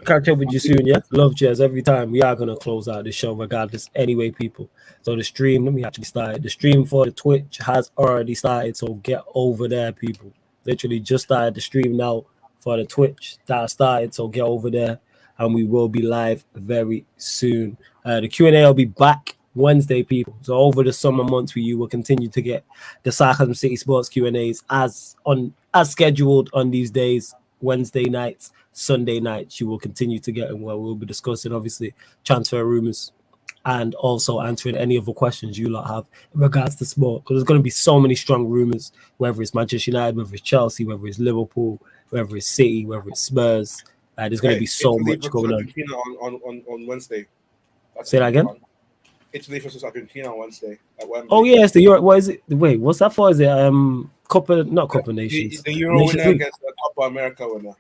Catch up with you soon, yeah? Love Jazz every time. We are going to close out the show regardless anyway, people. So the stream, let me actually start it. The stream for the Twitch has already started, so get over there, people. Literally just started the stream now for the Twitch. That started, so get over there. And we will be live very soon. The Q&A will be back Wednesday, people. So over the summer months, you will continue to get the Sarcasm City Sports Q&As as scheduled on these days, Wednesday nights, Sunday nights. You will continue to get them where we'll be discussing, obviously, transfer rumors and also answering any other questions you lot have in regards to sport. Because there's going to be so many strong rumors, whether it's Manchester United, whether it's Chelsea, whether it's Liverpool, whether it's City, whether it's Spurs. There's going to be so much going on. Argentina on Wednesday. Say that again? Italy versus Argentina on Wednesday at Wembley. Oh yeah, it's the Euro. What is it? Wait, what's that for? Is it Cup of Nations? The Euro Nations winner League? against the Copa America winner.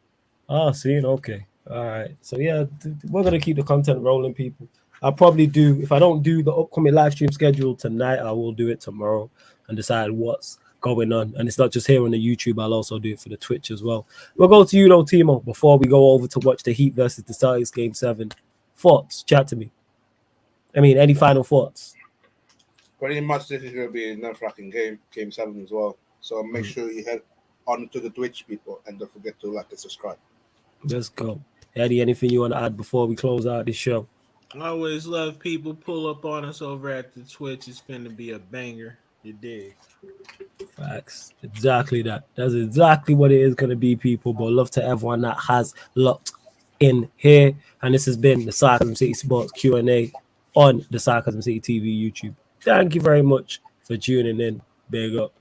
Ah, see, okay, all right. So yeah, we're gonna keep the content rolling, people. I'll probably do, if I don't do the upcoming live stream schedule tonight, I will do it tomorrow and decide what's going on. And it's not just here on the YouTube. I'll also do it for the Twitch as well. We'll go to you though, Timo, before we go over to watch the Heat versus the Celtics Game 7. Thoughts? Chat to me. I mean, any final thoughts? Pretty much this is going to be a nerve-wracking game 7 as well. So make sure you head on to the Twitch, people, and don't forget to like and subscribe. Let's go. Eddie, anything you want to add before we close out this show? I always love people pull up on us over at the Twitch. It's finna be a banger. You dig? Facts. Exactly that. That's exactly what it is going to be, people. But love to everyone that has locked in here. And this has been the Sarcasm City Sports Q&A on the Sarcasm City TV YouTube. Thank you very much for tuning in. Big up.